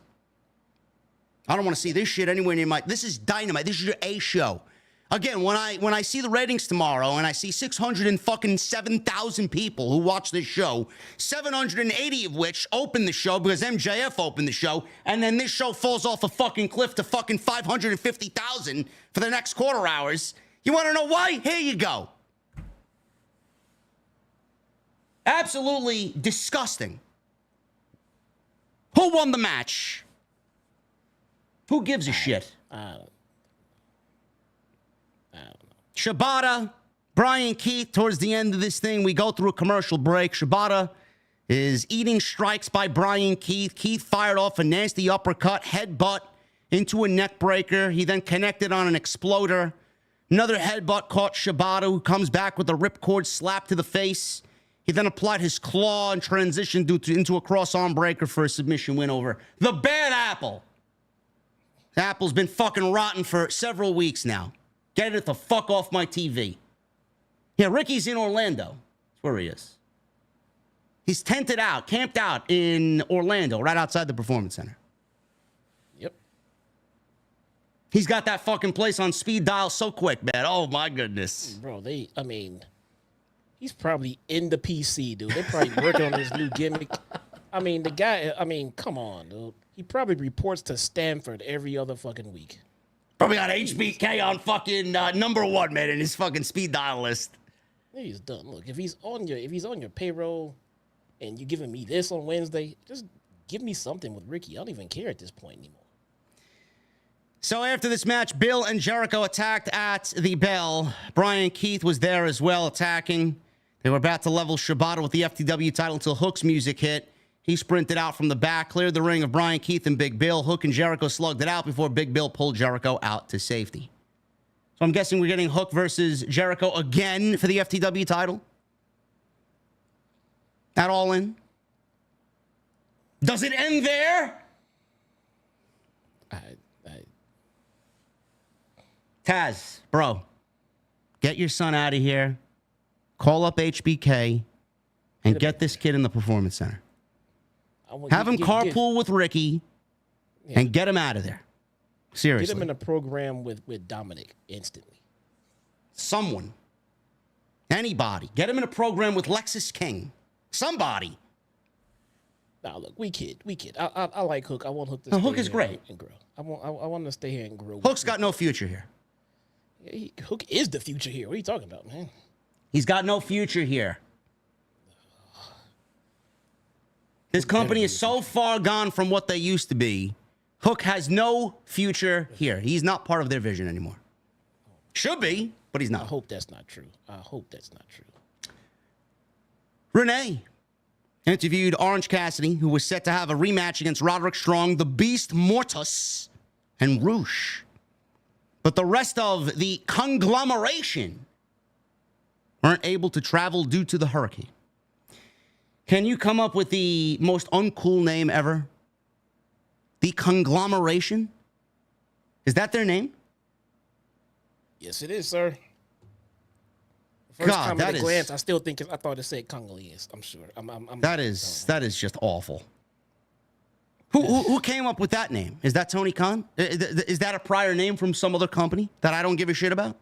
I don't want to see this shit anywhere near my... This is Dynamite. This is your A show. Again, when I see the ratings tomorrow and I see 607,000 people who watch this show, 780 of which open the show because MJF opened the show, and then this show falls off a fucking cliff to fucking 550,000 for the next quarter hours. You want to know why? Here you go. Absolutely disgusting. Who won the match? Who gives a shit? I don't know. Shibata, Bryan Keith, towards the end of this thing, we go through a commercial break. Shibata is eating strikes by Bryan Keith. Keith fired off a nasty uppercut, headbutt into a neck breaker. He then connected on an exploder. Another headbutt caught Shibata, who comes back with a ripcord slap to the face. He then applied his claw and transitioned into a cross-arm breaker for a submission win over the Bad Apple. The apple's been fucking rotten for several weeks now. Get it the fuck off my TV. Yeah, Ricky's in Orlando. That's where he is. He's camped out in Orlando, right outside the Performance Center. Yep. He's got that fucking place on speed dial so quick, man. Oh, my goodness. Bro, he's probably in the PC, dude. They're probably working on his new gimmick. I mean, the guy, come on, dude. He probably reports to Stanford every other fucking week. Probably got HBK on fucking number one, man, in his fucking speed dial list. He's done. Look, if he's on your payroll and you're giving me this on Wednesday, just give me something with Ricky. I don't even care at this point anymore. So after this match, Bill and Jericho attacked at the bell. Bryan Keith was there as well, attacking. They were about to level Shibata with the FTW title until Hook's music hit. He sprinted out from the back, cleared the ring of Bryan Keith and Big Bill. Hook and Jericho slugged it out before Big Bill pulled Jericho out to safety. So I'm guessing we're getting Hook versus Jericho again for the FTW title. That all in? Does it end there? Taz, bro, get your son out of here. Call up HBK and get this kid in the Performance Center. Have him carpool with Ricky and get him out of there. Seriously. Get him in a program with Dominic instantly. Someone. Anybody. Get him in a program with Lexis King. Somebody. Nah, look, we kid. I like Hook. I want Hook to no, stay Hook is here great. And grow. I want him to stay here and grow. Hook's got no future here. Hook is the future here. What are you talking about, man? He's got no future here. This company is so far gone from what they used to be. Hook has no future here. He's not part of their vision anymore. Should be, but he's not. I hope that's not true. Renee interviewed Orange Cassidy, who was set to have a rematch against Roderick Strong, the Beast Mortis, and Roosh. But the rest of the conglomeration weren't able to travel due to the hurricane. Can you come up with the most uncool name ever? The Conglomeration? Is that their name? Yes, it is, sir. First God, time that at a is... glance, I still think I thought it said Congolese. I'm sure. That is just awful. Who came up with that name? Is that Tony Khan? Is that a prior name from some other company that I don't give a shit about?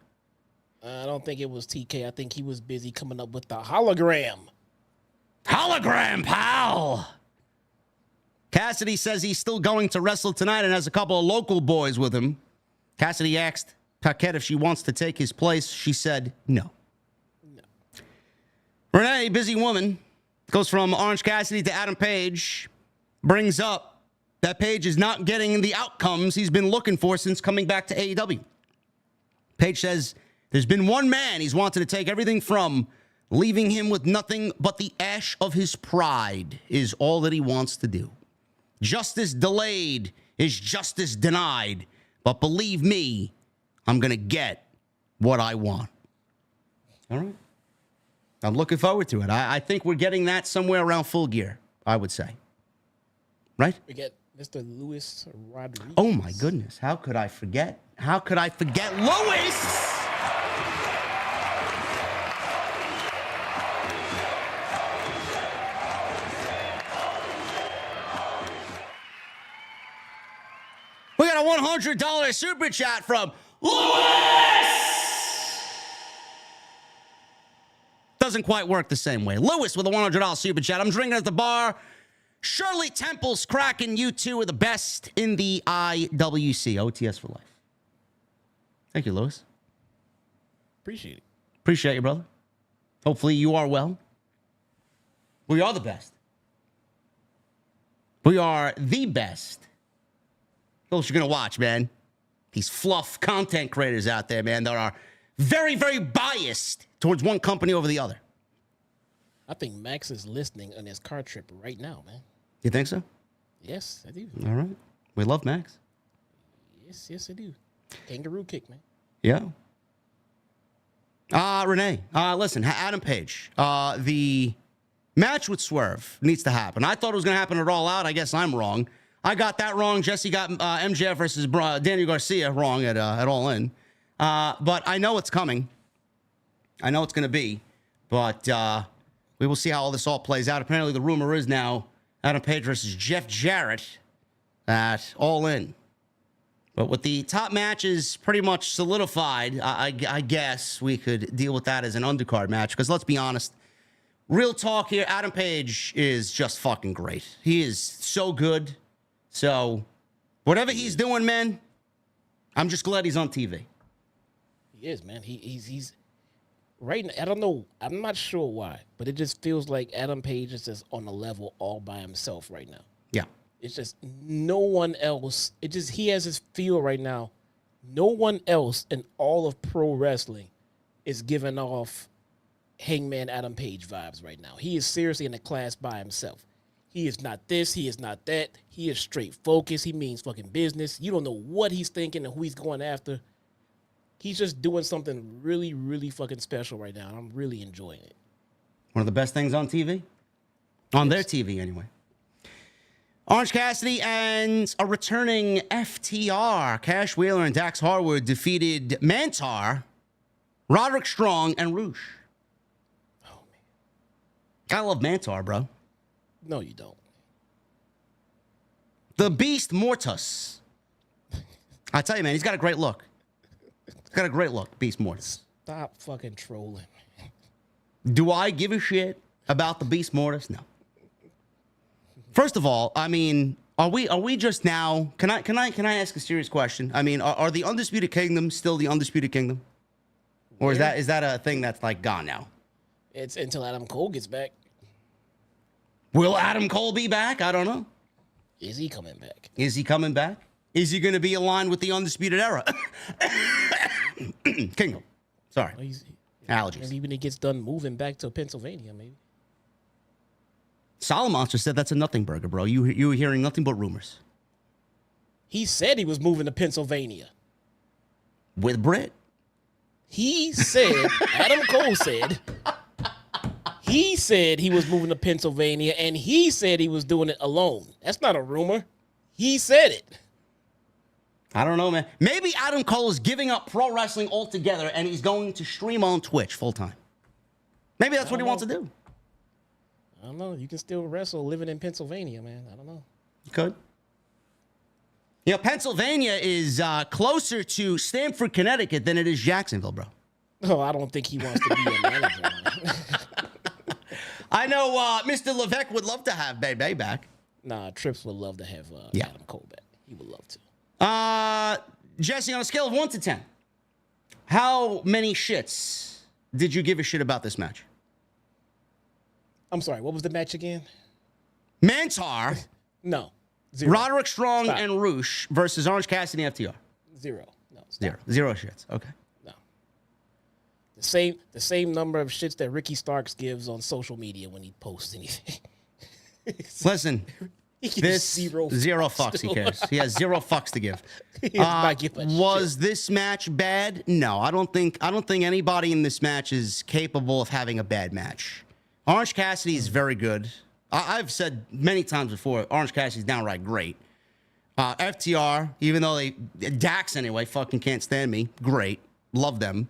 I don't think it was TK. I think he was busy coming up with the hologram. Hologram, pal! Cassidy says he's still going to wrestle tonight and has a couple of local boys with him. Cassidy asked Paquette if she wants to take his place. She said no. Renee, busy woman, goes from Orange Cassidy to Adam Page, brings up that Page is not getting the outcomes he's been looking for since coming back to AEW. Page says there's been one man he's wanted to take everything from, leaving him with nothing but the ash of his pride is all that he wants to do. Justice delayed is justice denied, but believe me, I'm going to get what I want. All right. I'm looking forward to it. I think we're getting that somewhere around Full Gear, I would say. Right? We get Mr. Luis Rodriguez. Oh, my goodness. How could I forget? How could I forget Luis? We got a $100 super chat from Lewis! Doesn't quite work the same way. Lewis with a $100 super chat. I'm drinking at the bar. Shirley Temple's cracking. You two are the best in the IWC. OTS for life. Thank you, Lewis. Appreciate it. Appreciate you, brother. Hopefully you are well. We are the best. We are the best. Those you're going to watch, man. These fluff content creators out there, man, that are very, very biased towards one company over the other. I think Max is listening on his car trip right now, man. You think so? Yes, I do. All right. We love Max. Yes, I do. Kangaroo kick, man. Yeah. Renee, listen, Adam Page, the match with Swerve needs to happen. I thought it was going to happen at All Out. I guess I'm wrong. I got that wrong. Jesse got MJF versus Daniel Garcia wrong at All In. But I know it's coming. I know it's going to be. But we will see how all this all plays out. Apparently, the rumor is now Adam Page versus Jeff Jarrett at All In. But with the top matches pretty much solidified, I guess we could deal with that as an undercard match. Because let's be honest, real talk here, Adam Page is just fucking great. He is so good. So whatever he's doing, man, I'm just glad he's on TV. He is, man. He's right now. I don't know. I'm not sure why, but it just feels like Adam Page is just on a level all by himself right now. Yeah. It's just no one else. He has this feel right now. No one else in all of pro wrestling is giving off Hangman Adam Page vibes right now. He is seriously in a class by himself. He is not this. He is not that. He is straight focused. He means fucking business. You don't know what he's thinking and who he's going after. He's just doing something really, really fucking special right now. And I'm really enjoying it. One of the best things on TV. On their TV, anyway. Orange Cassidy and a returning FTR. Cash Wheeler and Dax Harwood defeated Mantar, Roderick Strong, and Roosh. Oh, man. I love Mantar, bro. No, you don't. The Beast Mortis. I tell you, man, he's got a great look. He's got a great look, Beast Mortis. Stop fucking trolling. Do I give a shit about the Beast Mortis? No. First of all, I mean, are we just now? Can I ask a serious question? I mean, are the Undisputed Kingdom still the Undisputed Kingdom, or is that a thing that's like gone now? It's until Adam Cole gets back. Will Adam Cole be back? I don't know. Is he coming back? Is he coming back? Is he going to be aligned with the Undisputed Era? Kingdom. Sorry. Allergies. Maybe when he gets done moving back to Pennsylvania, maybe. Solomonster said that's a nothing burger, bro. You were hearing nothing but rumors. He said he was moving to Pennsylvania. With Brit? He said, Adam Cole said, He said he was moving to Pennsylvania, and he said he was doing it alone. That's not a rumor. He said it. I don't know, man. Maybe Adam Cole is giving up pro wrestling altogether, and he's going to stream on Twitch full time. Maybe that's what he wants to do. I don't know. You can still wrestle living in Pennsylvania, man. I don't know. You could. You know, Pennsylvania is closer to Stamford, Connecticut than it is Jacksonville, bro. Oh, I don't think he wants to be a manager. I know Mr. Levesque would love to have Bebe back. Nah, Trips would love to have Adam Cole back. He would love to. Jesse, on a scale of 1 to 10, how many shits did you give a shit about this match? I'm sorry, what was the match again? Mantar. No. 0. Roderick Strong and Roosh versus Orange Cassidy and FTR. 0. No. Stop. Zero shits. Okay. No. The same number of shits that Ricky Starks gives on social media when he posts anything. Listen, This zero fucks he cares. He has 0 fucks to give. Was this match bad? No, I don't think anybody in this match is capable of having a bad match. Orange Cassidy is very good. I've said many times before, Orange Cassidy's downright great. FTR, even though Dax anyway, fucking can't stand me. Great, love them.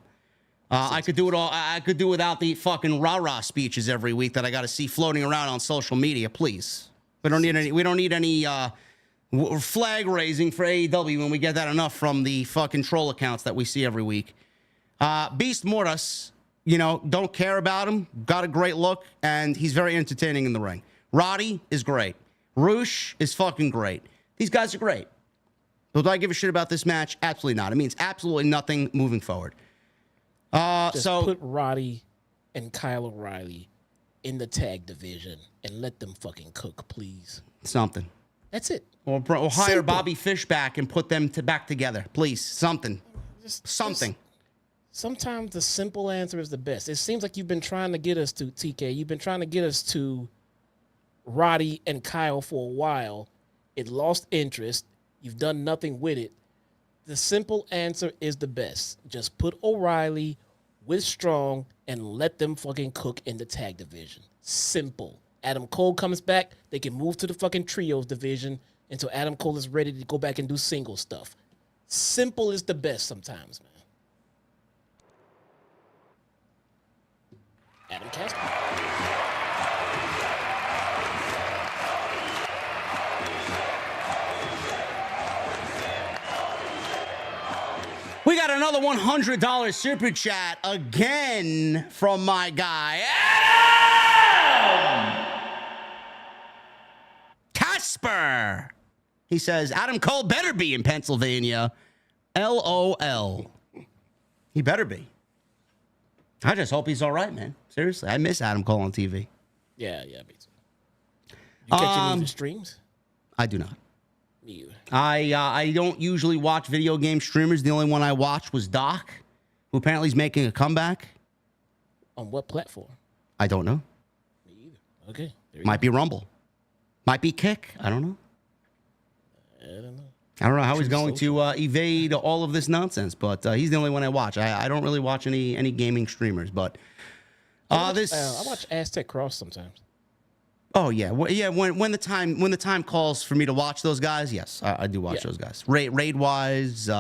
I could do it all. I could do without the fucking rah-rah speeches every week that I got to see floating around on social media. Please. We don't need any flag raising for AEW when we get that enough from the fucking troll accounts that we see every week. Beast Mortis, don't care about him. Got a great look, and he's very entertaining in the ring. Roddy is great. Roosh is fucking great. These guys are great. So do I give a shit about this match? Absolutely not. It means absolutely nothing moving forward. Just put Roddy and Kyle O'Reilly in the tag division and let them fucking cook, please. Something. That's it. Or hire Bobby Fish back and put them back together, please. Something. Something. Sometimes the simple answer is the best. It seems like you've been trying to get us to TK. You've been trying to get us to Roddy and Kyle for a while. It lost interest. You've done nothing with it. The simple answer is the best. Just put O'Reilly with Strong and let them fucking cook in the tag division. Simple. Adam Cole comes back, they can move to the fucking trios division until Adam Cole is ready to go back and do single stuff. Simple is the best sometimes, man. Adam Casper. We got another $100 super chat again from my guy, Adam Casper. He says, Adam Cole better be in Pennsylvania. LOL. He better be. I just hope he's all right, man. Seriously, I miss Adam Cole on TV. Yeah, me too. You catch any of the streams? I do not. You. I don't usually watch video game streamers. The only one I watched was Doc, who apparently is making a comeback. On what platform? I don't know. Me either. Okay. Might be Rumble. Might be Kick. I don't know. I don't know how he's going to evade all of this nonsense, but he's the only one I watch. I don't really watch any gaming streamers, but I watch Aztec Cross sometimes. Oh yeah, when the time calls for me to watch those guys, yes, I do watch those guys. Raid wise,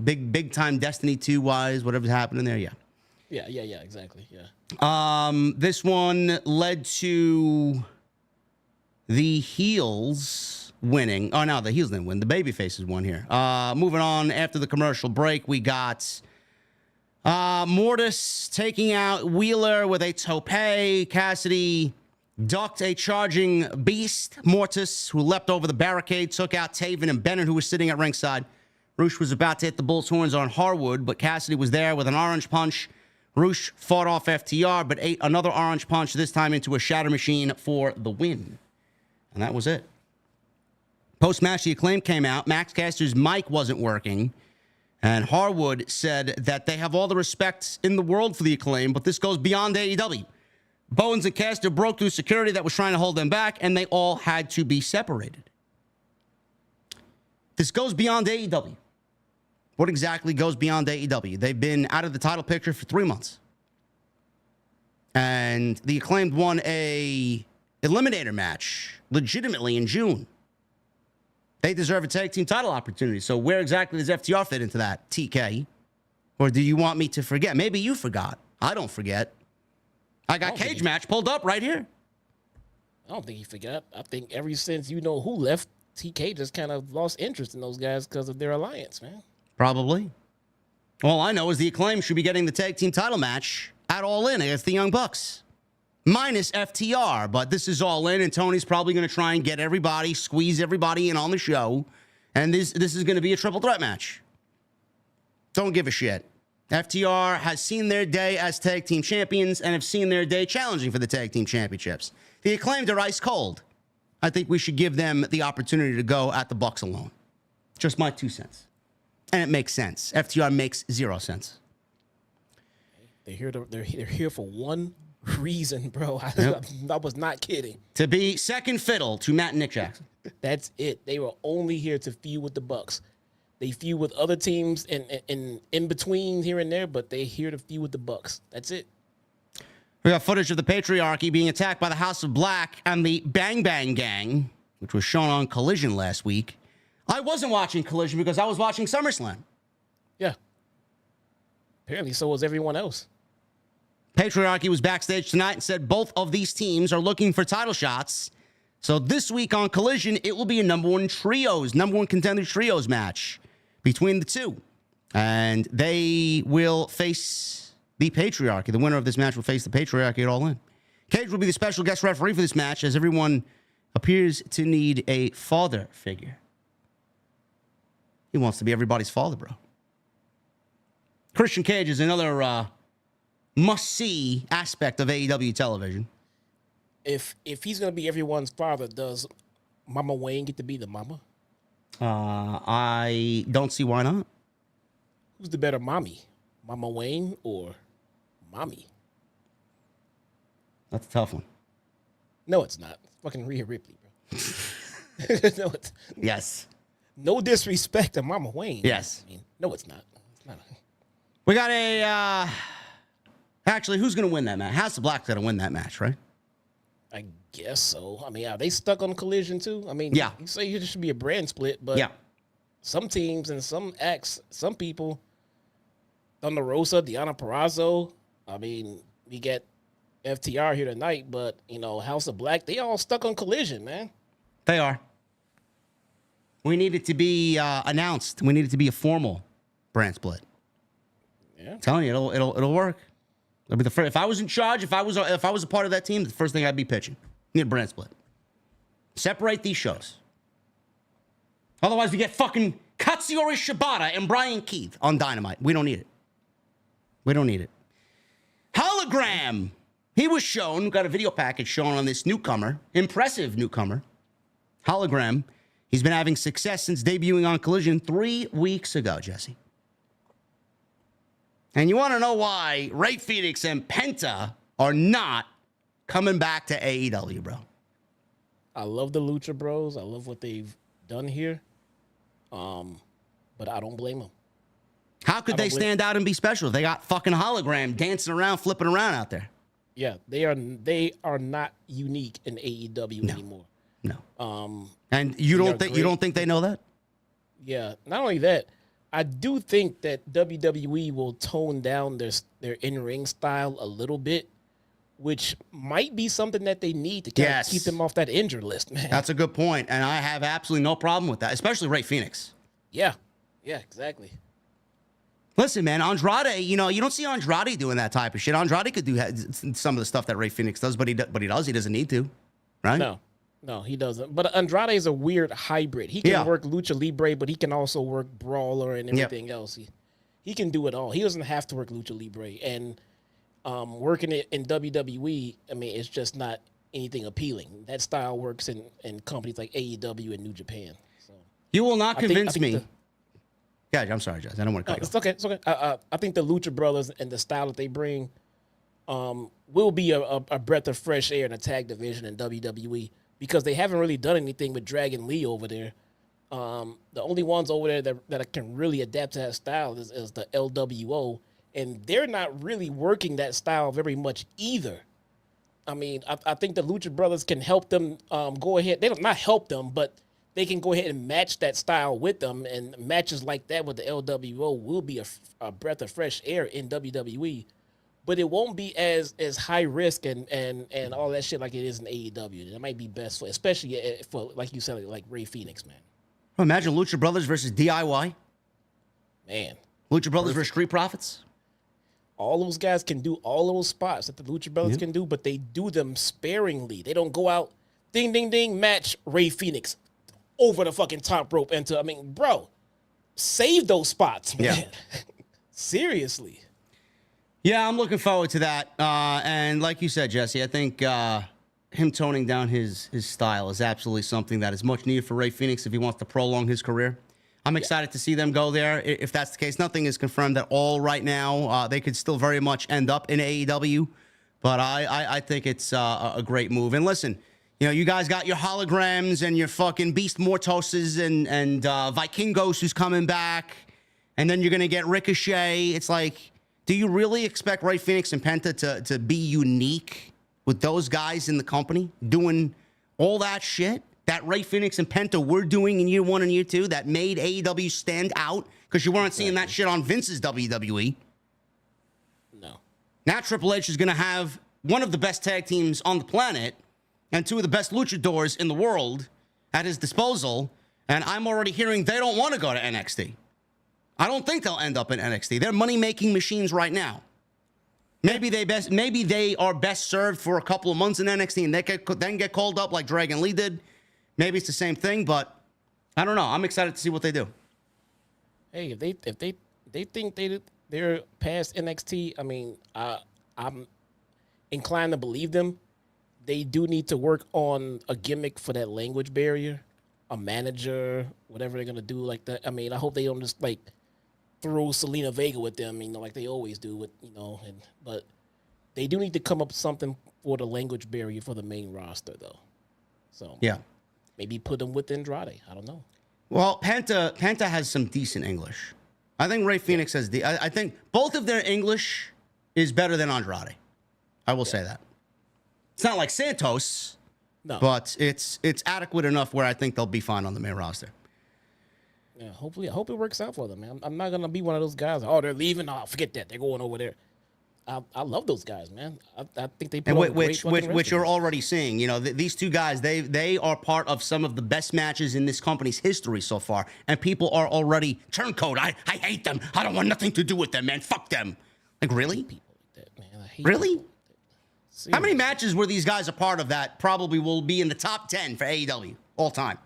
big time Destiny 2 wise, whatever's happening there, yeah. Yeah, exactly, yeah. This one led to the heels winning. Oh no, the heels didn't win. The baby faces won here. Moving on after the commercial break, we got Mortis taking out Wheeler with a tope. Cassidy ducked a charging Beast. Mortis, who leapt over the barricade, took out Taven and Bennett, who was sitting at ringside. Roosh was about to hit the bull's horns on Harwood, but Cassidy was there with an orange punch. Roosh fought off FTR, but ate another orange punch, this time into a shatter machine for the win. And that was it. Post-match, the Acclaim came out. Max Caster's mic wasn't working. And Harwood said that they have all the respect in the world for the Acclaim, but this goes beyond AEW. Bowens and Caster broke through security that was trying to hold them back, and they all had to be separated. This goes beyond AEW. What exactly goes beyond AEW? They've been out of the title picture for 3 months. And the Acclaimed won a eliminator match legitimately in June. They deserve a tag team title opportunity. So where exactly does FTR fit into that, TK? Or do you want me to forget? Maybe you forgot. I don't forget. I got cage match pulled up right here. I don't think he forgot. I think ever since you know who left, TK just kind of lost interest in those guys because of their alliance, man. Probably. All I know is the Acclaim should be getting the tag team title match at All In against the Young Bucks. Minus FTR, but this is All In, and Tony's probably going to try and get everybody, squeeze everybody in on the show, and this is going to be a triple threat match. Don't give a shit. FTR has seen their day as tag team champions and have seen their day challenging for the tag team championships. The Acclaimed are ice cold. I think we should give them the opportunity to go at the Bucks alone. Just my 2 cents. And it makes sense. FTR makes 0 sense. They're here for one reason, bro. I was not kidding. To be second fiddle to Matt and Nick Jackson. That's it. They were only here to feud with the Bucks. They feud with other teams in between here and there, but they're here to feud with the Bucks. That's it. We got footage of the Patriarchy being attacked by the House of Black and the Bang Bang Gang, which was shown on Collision last week. I wasn't watching Collision because I was watching SummerSlam. Yeah. Apparently so was everyone else. Patriarchy was backstage tonight and said both of these teams are looking for title shots. So this week on Collision, it will be a number one contender trios match between the two. And they will face the Patriarchy. The winner of this match will face the Patriarchy at All In. Cage will be the special guest referee for this match as everyone appears to need a father figure. He wants to be everybody's father, bro. Christian Cage is another must-see aspect of AEW television. If he's going to be everyone's father, does Mama Wayne get to be the mama? I don't see why not. Who's the better mommy? Mama Wayne or mommy? That's a tough one. No, it's not. It's fucking Rhea Ripley, bro. No, it's yes. No disrespect to Mama Wayne. Yes. I mean, no, it's not. It's not. We got a... Actually, who's going to win that match? House of Black's going to win that match, right? I guess so. I mean, are they stuck on Collision too? I mean, yeah. You say it should be a brand split, but some teams and some acts, some people, Thunder Rosa, Deonna Purrazzo, I mean, we get FTR here tonight, but, you know, House of Black, they all stuck on Collision, man. They are. We need it to be announced. We need it to be a formal brand split. Yeah. I'm telling you, it'll work. It'll be the first. If I was in charge, if I was a part of that team, the first thing I'd be pitching. Need a brand split. Separate these shows. Otherwise, we get fucking Katsuyori Shibata and Brian Keith on Dynamite. We don't need it. We don't need it. Hologram. He was shown. Got a video package shown on this newcomer. Impressive newcomer. Hologram. He's been having success since debuting on Collision 3 weeks ago, Jesse. And you want to know why Ray Phoenix and Penta are not coming back to AEW, bro. I love the Lucha Bros. I love what they've done here. But I don't blame them. How could they stand out and be special if they got fucking Hologram dancing around, flipping around out there? Yeah, they are not unique in AEW anymore. No. And you don't think they know that? Yeah. Not only that, I do think that WWE will tone down their in-ring style a little bit, which might be something that they need to kind of keep them off that injured list, man. That's a good point, and I have absolutely no problem with that, especially Ray Phoenix. Yeah, exactly. Listen, man, Andrade, you don't see Andrade doing that type of shit. Andrade could do some of the stuff that Ray Phoenix does, but he doesn't need to, right? No, he doesn't. But Andrade is a weird hybrid. He can work Lucha Libre, but he can also work Brawler and everything else. He can do it all. He doesn't have to work Lucha Libre. And working it in WWE, I mean, it's just not anything appealing. That style works in companies like AEW and New Japan. So you will not convince me. Yeah, I'm sorry, Jess. I don't want to cut you off. It's okay. I think the Lucha Brothers and the style that they bring will be a breath of fresh air in the tag division in WWE. Because they haven't really done anything with Dragon Lee over there. The only ones over there that can really adapt to that style is the LWO And they're not really working that style very much either. I mean, I think the Lucha Brothers can help them go ahead. They don't not help them, but they can go ahead and match that style with them. And matches like that with the LWO will be a breath of fresh air in WWE. But it won't be as high risk and all that shit like it is in AEW. That might be best for, especially for like you said, like Ray Phoenix, man. Imagine Lucha Brothers versus DIY. Man. Lucha Brothers versus Street Profits. All those guys can do all those spots that the Lucha Brothers can do, but they do them sparingly. They don't go out, ding, ding, ding, match Ray Phoenix over the fucking top rope into, I mean, bro, save those spots, man. Yeah. Seriously. Yeah, I'm looking forward to that. And like you said, Jesse, I think him toning down his style is absolutely something that is much needed for Ray Phoenix if he wants to prolong his career. I'm excited to see them go there. If that's the case, nothing is confirmed at all right now. They could still very much end up in AEW, but I think it's a great move. And listen, you know, you guys got your holograms and your fucking Beast Mortoses and Vikingos who's coming back, and then you're gonna get Ricochet. It's like, do you really expect Ray Phoenix and Penta to be unique with those guys in the company doing all that shit that Ray Phoenix and Penta were doing in year 1 and year 2 that made AEW stand out because you weren't seeing that shit on Vince's WWE? No. Now Triple H is going to have one of the best tag teams on the planet and 2 of the best luchadors in the world at his disposal, and I'm already hearing they don't want to go to NXT. I don't think they'll end up in NXT. They're money-making machines right now. Maybe they are best served for a couple of months in NXT and they could then get called up like Dragon Lee did. Maybe it's the same thing, but I don't know. I'm excited to see what they do. Hey, if they think they're past NXT, I mean, I'm inclined to believe them. They do need to work on a gimmick for that language barrier, a manager, whatever they're gonna do like that. I mean, I hope they don't just like throw Selena Vega with them, you know, like they always do with, you know, but they do need to come up with something for the language barrier for the main roster though. So yeah. Maybe put them with Andrade. I don't know. Well, Penta has some decent English. I think Ray Phoenix has I think both of their English is better than Andrade. I will say that. It's not like Santos, no, but it's adequate enough where I think they'll be fine on the main roster. Yeah, hopefully, I hope it works out for them, man. I'm not gonna be one of those guys. Oh, they're leaving. Oh, forget that. They're going over there. I love those guys, man. I think they put on which you're already seeing. You know, these 2 guys, they are part of some of the best matches in this company's history so far, and people are already turncoat. I hate them. I don't want nothing to do with them, man. Fuck them. Like, really? People like that, man. I hate really? Like how many matches where these guys are part of that probably will be in the top 10 for AEW all time?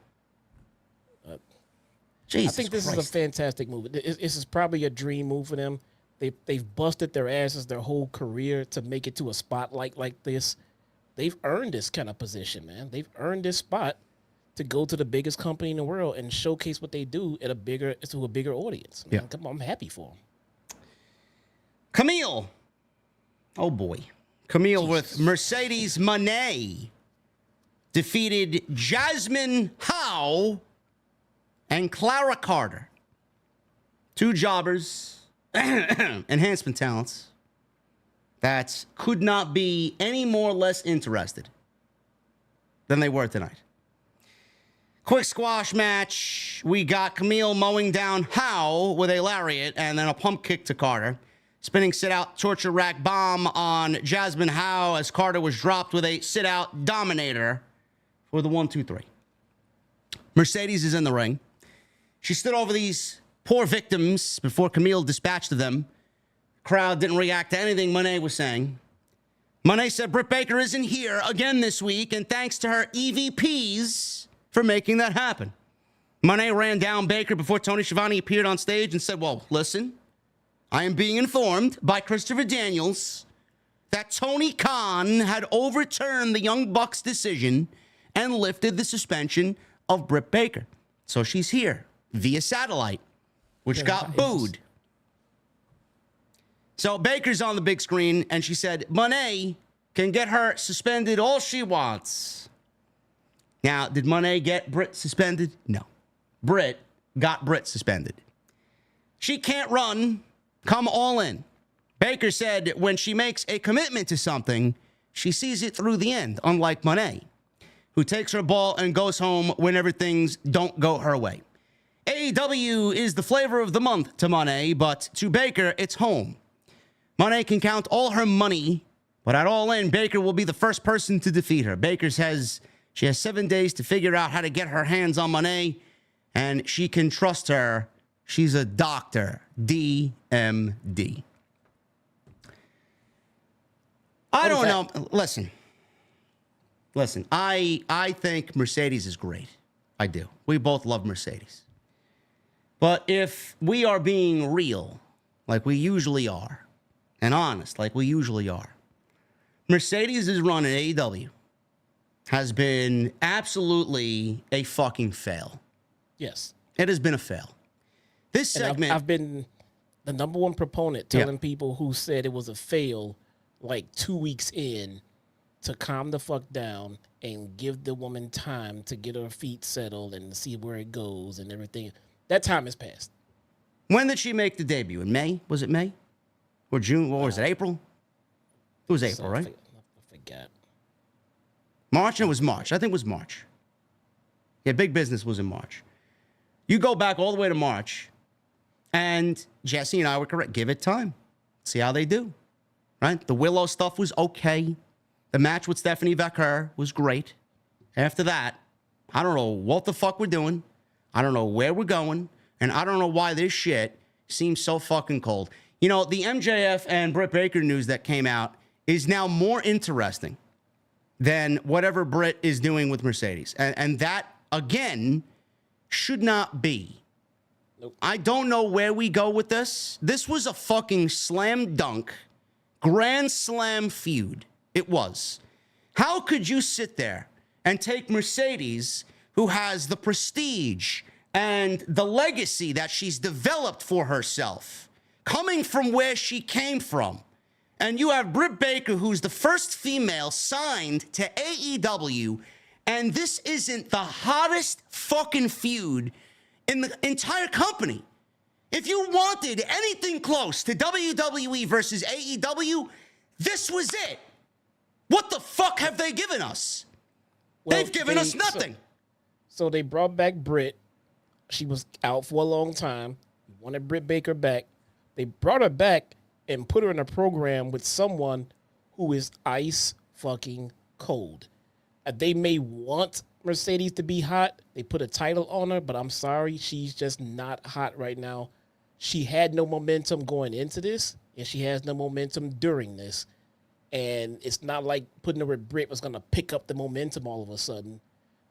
Jesus I think this Christ. is a fantastic move. This is probably a dream move for them. They've busted their asses their whole career to make it to a spotlight like this. They've earned this kind of position, man. They've earned this spot to go to the biggest company in the world and showcase what they do to a bigger audience. Man, yeah. Come on, I'm happy for them. Camille. Oh, boy. Camille with Mercedes Moné defeated Jasmine Howe and Clara Carter. 2 jobbers. Enhancement talents that could not be any more or less interested than they were tonight. Quick squash match. We got Camille mowing down Howe with a lariat and then a pump kick to Carter. Spinning sit-out torture rack bomb on Jasmine Howe as Carter was dropped with a sit-out dominator for the 1-2-3. Mercedes is in the ring. She stood over these poor victims before Camille dispatched of them. Crowd didn't react to anything Moné was saying. Moné said Britt Baker isn't here again this week, and thanks to her EVPs for making that happen. Moné ran down Baker before Tony Schiavone appeared on stage and said, well, listen, I am being informed by Christopher Daniels that Tony Khan had overturned the Young Bucks' decision and lifted the suspension of Britt Baker. So she's here via satellite, which got booed. So Baker's on the big screen, and she said, Moné can get her suspended all she wants. Now, did Moné get Britt suspended? No. Britt got Britt suspended. She can't run, come all in. Baker said when she makes a commitment to something, she sees it through the end, unlike Moné, who takes her ball and goes home whenever things don't go her way. AEW is the flavor of the month to Moné, but to Baker, it's home. Moné can count all her money, but at All In, Baker will be the first person to defeat her. Baker says she has 7 days to figure out how to get her hands on Moné, and she can trust her. She's a doctor. DMD. I don't know. Listen. I think Mercedes is great. I do. We both love Mercedes. But if we are being real, like we usually are, and honest, like we usually are, Mercedes' run in AEW has been absolutely a fucking fail. Yes. It has been a fail. This segment... I've been the number one proponent telling people who said it was a fail like 2 weeks in to calm the fuck down and give the woman time to get her feet settled and see where it goes and everything. That time has passed. When did she make the debut? In May? Was it May? Or June? What was it? April? It was April, right? I forgot. March? It was March. I think it was March. Yeah, Big Business was in March. You go back all the way to March, and Jesse and I were correct. Give it time. See how they do. Right? The Willow stuff was okay. The match with Stephanie Becker was great. After that, I don't know what the fuck we're doing. I don't know where we're going. And I don't know why this shit seems so fucking cold. You know, the MJF and Britt Baker news that came out is now more interesting than whatever Brit is doing with Mercedes. And that, again, should not be. Nope. I don't know where we go with this. This was a fucking slam dunk, grand slam feud. It was. How could you sit there and take Mercedes, who has the prestige and the legacy that she's developed for herself, coming from where she came from, and you have Britt Baker, who's the first female signed to AEW, and this isn't the hottest fucking feud in the entire company. If you wanted anything close to WWE versus AEW, this was it. What the fuck have they given us? Well, they've given us nothing. So they brought back Brit. She was out for a long time. Wanted Britt Baker back. They brought her back and put her in a program with someone who is ice fucking cold. They may want Mercedes to be hot. They put a title on her, but I'm sorry, she's just not hot right now. She had no momentum going into this, and she has no momentum during this. And it's not like putting her with Brit was going to pick up the momentum all of a sudden,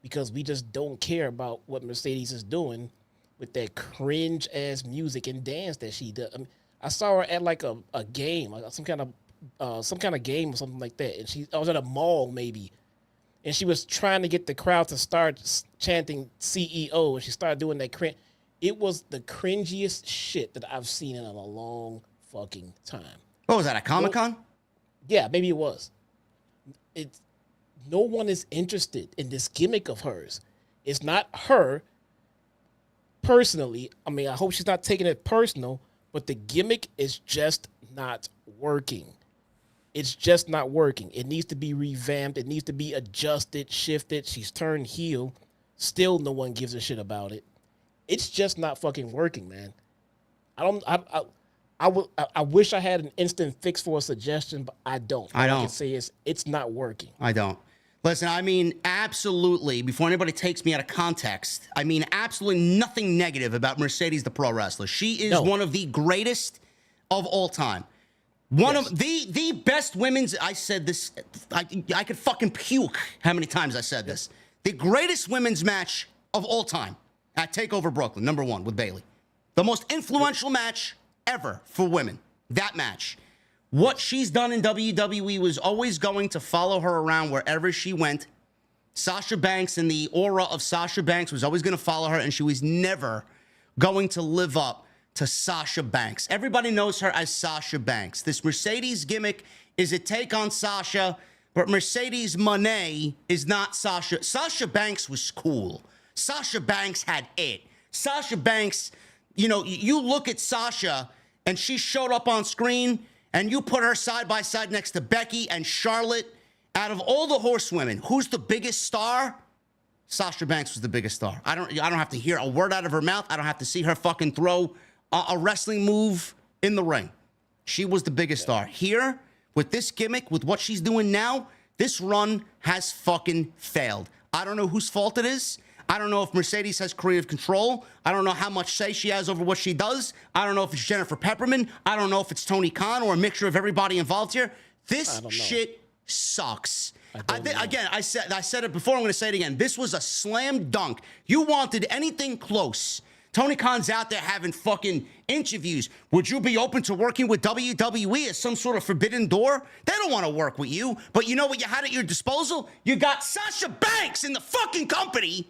because we just don't care about what Mercedes is doing with that cringe-ass music and dance that she does. I mean, I saw her at like a game, like some kind of game or something like that. And I was at a mall maybe, and she was trying to get the crowd to start chanting CEO, and she started doing that cringe. It was the cringiest shit that I've seen in a long fucking time. What was that, a Comic-Con? Yeah, maybe it was. No one is interested in this gimmick of hers. It's not her personally. I mean, I hope she's not taking it personal, but the gimmick is just not working. It's just not working. It needs to be revamped. It needs to be adjusted, shifted. She's turned heel. Still no one gives a shit about it. It's just not fucking working, man. I wish I had an instant fix for a suggestion, but I don't. All I can say is it's not working. I don't. Listen, I mean, absolutely, before anybody takes me out of context, I mean, absolutely nothing negative about Mercedes, the pro wrestler. She is one of the greatest of all time. One of the best women's, I said this, I could fucking puke how many times I said this. The greatest women's match of all time at TakeOver Brooklyn, #1 with Bayley. The most influential match ever for women, that match. What she's done in WWE was always going to follow her around wherever she went. Sasha Banks and the aura of Sasha Banks was always going to follow her, and she was never going to live up to Sasha Banks. Everybody knows her as Sasha Banks. This Mercedes gimmick is a take on Sasha, but Mercedes Moné is not Sasha. Sasha Banks was cool. Sasha Banks had it. Sasha Banks, you know, you look at Sasha, and she showed up on screen, and you put her side by side next to Becky and Charlotte, out of all the horsewomen, who's the biggest star? Sasha Banks was the biggest star. I don't have to hear a word out of her mouth. I don't have to see her fucking throw a wrestling move in the ring. She was the biggest star. Here, with this gimmick, with what she's doing now, this run has fucking failed. I don't know whose fault it is. I don't know if Mercedes has creative control. I don't know how much say she has over what she does. I don't know if it's Jennifer Pepperman. I don't know if it's Tony Khan or a mixture of everybody involved here. This shit sucks. I said it before. I'm going to say it again. This was a slam dunk. You wanted anything close. Tony Khan's out there having fucking interviews. Would you be open to working with WWE as some sort of forbidden door? They don't want to work with you. But you know what you had at your disposal? You got Sasha Banks in the fucking company,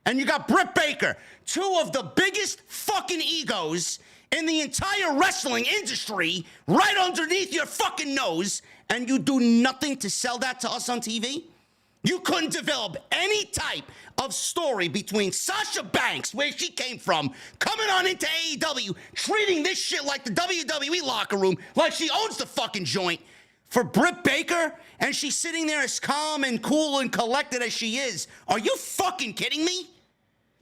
and you got Britt Baker, two of the biggest fucking egos in the entire wrestling industry, right underneath your fucking nose, and you do nothing to sell that to us on TV? You couldn't develop any type of story between Sasha Banks, where she came from, coming on into AEW, treating this shit like the WWE locker room, like she owns the fucking joint, for Britt Baker, and she's sitting there as calm and cool and collected as she is. Are you fucking kidding me?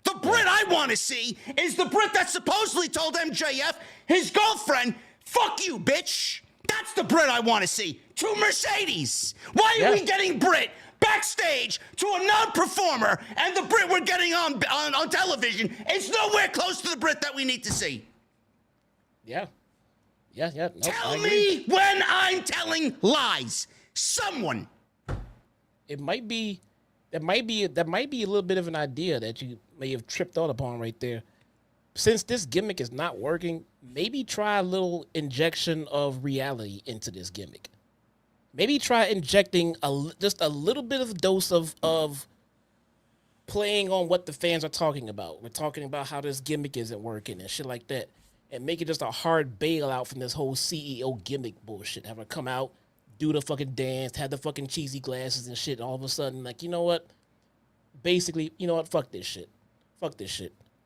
The Brit I want to see is the Brit that supposedly told MJF, his girlfriend, fuck you, bitch. That's the Brit I want to see. To Mercedes. Why are we getting Brit backstage to a non-performer, and the Brit we're getting on television is nowhere close to the Brit that we need to see? Yeah. Nope, Tell me when I'm telling lies. Someone. That might be a little bit of an idea that you may have tripped out upon right there. Since this gimmick is not working, maybe try a little injection of reality into this gimmick. Maybe try injecting just a little bit of dose of playing on what the fans are talking about. We're talking about how this gimmick isn't working and shit like that. And make it just a hard bailout from this whole CEO gimmick bullshit. Have her come out, do the fucking dance, have the fucking cheesy glasses and shit. And all of a sudden, like, you know what? Basically, you know what? Fuck this shit.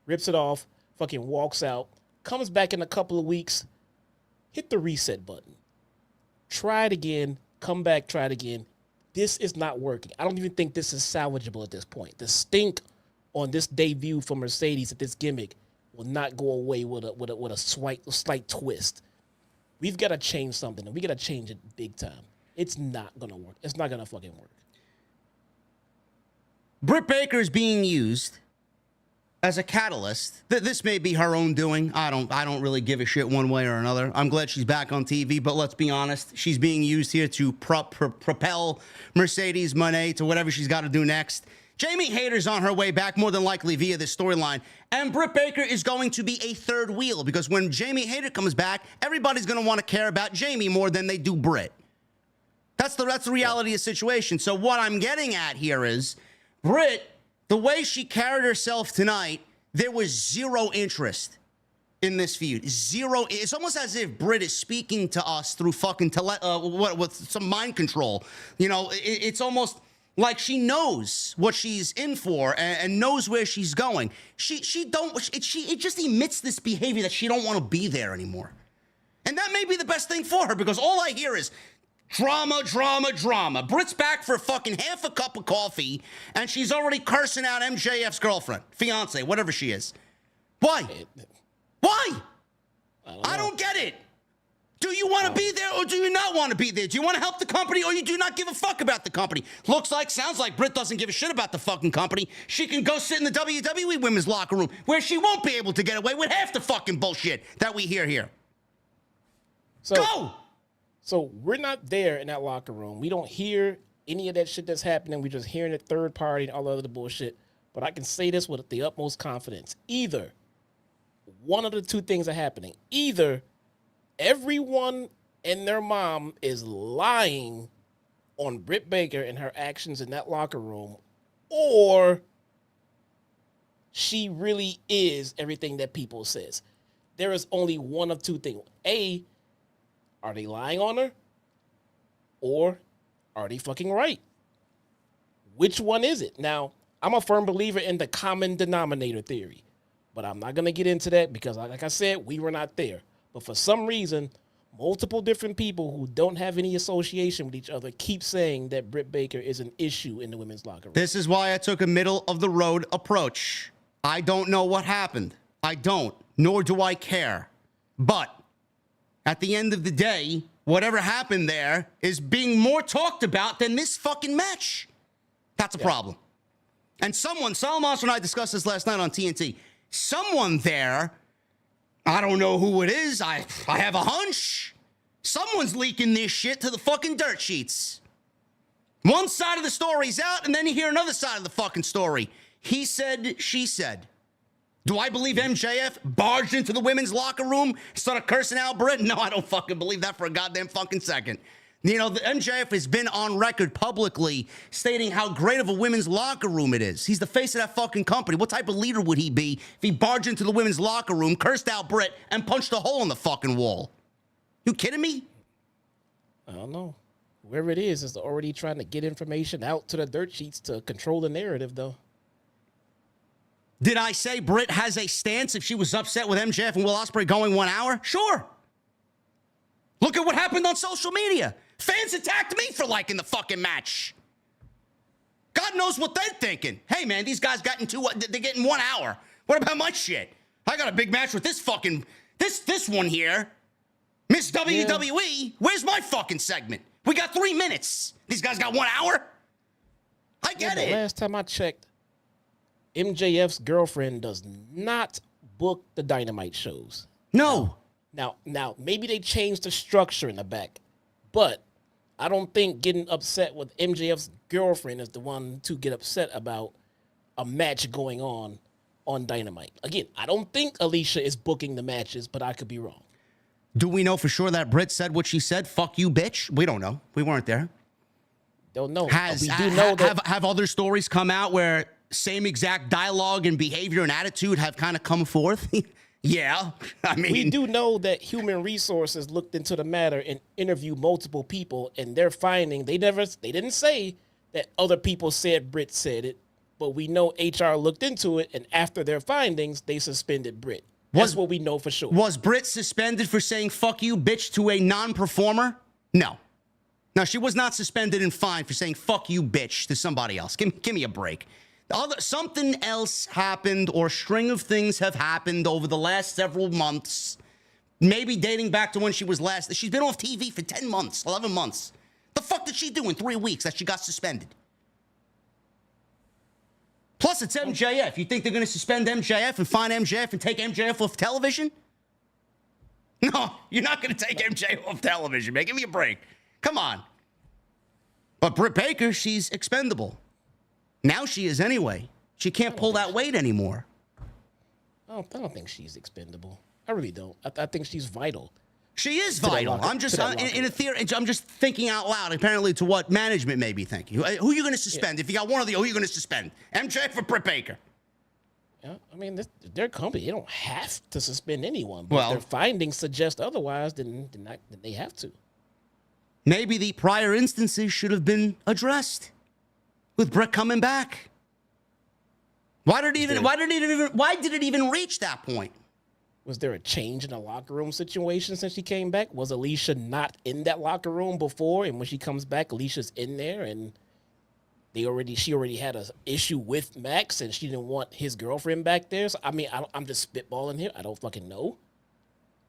Rips it off, fucking walks out, comes back in a couple of weeks, hit the reset button. Try it again, come back, try it again. This is not working. I don't even think this is salvageable at this point. The stink on this debut for Mercedes at this gimmick will not go away with a slight twist. We've got to change something, and we got to change it big time. It's not going to work. It's not going to fucking work. Britt Baker is being used as a catalyst. This may be her own doing. I don't really give a shit one way or another. I'm glad she's back on TV, but let's be honest. She's being used here to propel Mercedes Moné to whatever she's got to do next. Jamie Hayter's on her way back, more than likely via this storyline. And Britt Baker is going to be a third wheel, because when Jamie Hayter comes back, everybody's going to want to care about Jamie more than they do Britt. That's the reality of the situation. So what I'm getting at here is, Britt, the way she carried herself tonight, there was zero interest in this feud. Zero. It's almost as if Britt is speaking to us through fucking with some mind control. You know, it's almost like she knows what she's in for and knows where she's going. It just emits this behavior that she don't want to be there anymore. And that may be the best thing for her, because all I hear is drama, drama, drama. Britt's back for fucking half a cup of coffee, and she's already cursing out MJF's girlfriend, fiance, whatever she is. Why? Why? I don't get it. Do you want to be there, or do you not want to be there? Do you want to help the company, or you do not give a fuck about the company? Sounds like Britt doesn't give a shit about the fucking company. She can go sit in the WWE women's locker room, where she won't be able to get away with half the fucking bullshit that we hear here. Go! So we're not there in that locker room. We don't hear any of that shit that's happening. We're just hearing it third party and all the other bullshit. But I can say this with the utmost confidence. Either one of the two things are happening. Either everyone and their mom is lying on Britt Baker and her actions in that locker room, or she really is everything that people says. There is only one of two things. A, are they lying on her? Or are they fucking right? Which one is it? Now, I'm a firm believer in the common denominator theory, but I'm not going to get into that because, like I said, we were not there. But for some reason, multiple different people who don't have any association with each other keep saying that Britt Baker is an issue in the women's locker room. This is why I took a middle-of-the-road approach. I don't know what happened. I don't, nor do I care. But at the end of the day, whatever happened there is being more talked about than this fucking match. That's a problem. And someone, Monster and I discussed this last night on TNT. Someone there, I don't know who it is. I have a hunch. Someone's leaking this shit to the fucking dirt sheets. One side of the story's out, and then you hear another side of the fucking story. He said, she said. Do I believe MJF barged into the women's locker room, started cursing out Brit? No, I don't fucking believe that for a goddamn fucking second. You know, the MJF has been on record publicly stating how great of a women's locker room it is. He's the face of that fucking company. What type of leader would he be if he barged into the women's locker room, cursed out Brit, and punched a hole in the fucking wall? You kidding me? I don't know. Whoever it is already trying to get information out to the dirt sheets to control the narrative, though. Did I say Brit has a stance if she was upset with MJF and Will Ospreay going 1 hour? Sure. Look at what happened on social media. Fans attacked me for liking the fucking match. God knows what they're thinking. Hey, man, these guys they're getting 1 hour. What about my shit? I got a big match with this fucking, this one here. Miss WWE, where's my fucking segment? We got 3 minutes. These guys got 1 hour? I get it. Last time I checked, MJF's girlfriend does not book the Dynamite shows. No. Now, maybe they changed the structure in the back, but I don't think getting upset with MJF's girlfriend is the one to get upset about a match going on Dynamite. Again, I don't think Alicia is booking the matches, but I could be wrong. Do we know for sure that Brit said what she said? Fuck you, bitch. We don't know. We weren't there. Don't know. We do know that have other stories come out where same exact dialogue and behavior and attitude have kind of come forth? Yeah, I mean, we do know that Human Resources looked into the matter and interviewed multiple people, and they're finding they didn't say that other people said Brit said it, but we know HR looked into it, and after their findings, they suspended Brit. That's what we know for sure. Was Brit suspended for saying "fuck you, bitch" to a non-performer? No, she was not suspended and fined for saying "fuck you, bitch" to somebody else. Give me a break. Something else happened, or string of things have happened over the last several months, maybe dating back to when she was last. She's been off TV for 10 months, 11 months. The fuck did she do in 3 weeks that she got suspended? Plus, it's MJF. You think they're going to suspend MJF and fine MJF and take MJF off television? No, you're not going to take MJF off television, man. Give me a break. Come on. But Britt Baker, she's expendable. Now she is anyway. She can't pull that weight anymore. I don't think she's expendable. I really don't. I think she's vital. She is vital. I'm just in a theory. I'm just thinking out loud. Apparently, to what management may be thinking. Who are you going to suspend? Yeah. If you got one of the, who are you going to suspend? MJF or Britt Baker? Yeah, I mean, their company. They don't have to suspend anyone. But if their findings suggest otherwise, then they have to. Maybe the prior instances should have been addressed. With Brit coming back. Why did it even reach that point? Was there a change in the locker room situation since she came back? Was Alicia not in that locker room before? And when she comes back, Alicia's in there, and she already had an issue with Max, and she didn't want his girlfriend back there. So, I mean, I'm just spitballing here. I don't fucking know.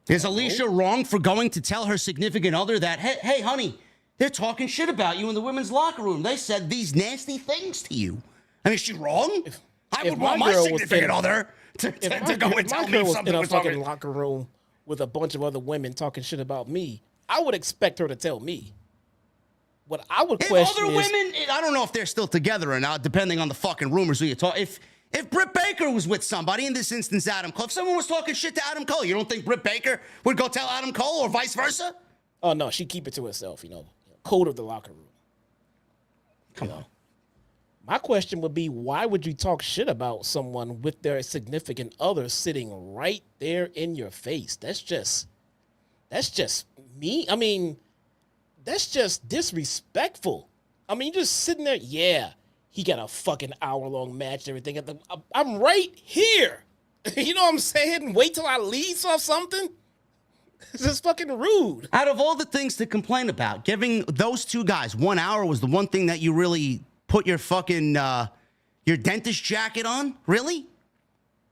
Is Alicia wrong for going to tell her significant other that, hey, honey, they're talking shit about you in the women's locker room. They said these nasty things to you. I mean, is she wrong? I would want my significant other to go and tell me something was wrong. In a fucking locker room with a bunch of other women talking shit about me, I would expect her to tell me. What I would question other women, I don't know if they're still together or not, depending on the fucking rumors who you talk. If Britt Baker was with somebody, in this instance Adam Cole, if someone was talking shit to Adam Cole, you don't think Britt Baker would go tell Adam Cole or vice versa? Oh, no, she'd keep it to herself, Code of the locker room. Come on. My question would be, why would you talk shit about someone with their significant other sitting right there in your face? That's just me. I mean, that's just disrespectful. I mean, you're just sitting there. Yeah, he got a fucking hour-long match and everything. I'm right here. You know what I'm saying? Wait till I leave or something. This is fucking rude. Out of all the things to complain about, giving those two guys 1 hour was the one thing that you really put your fucking your dentist jacket on? Really?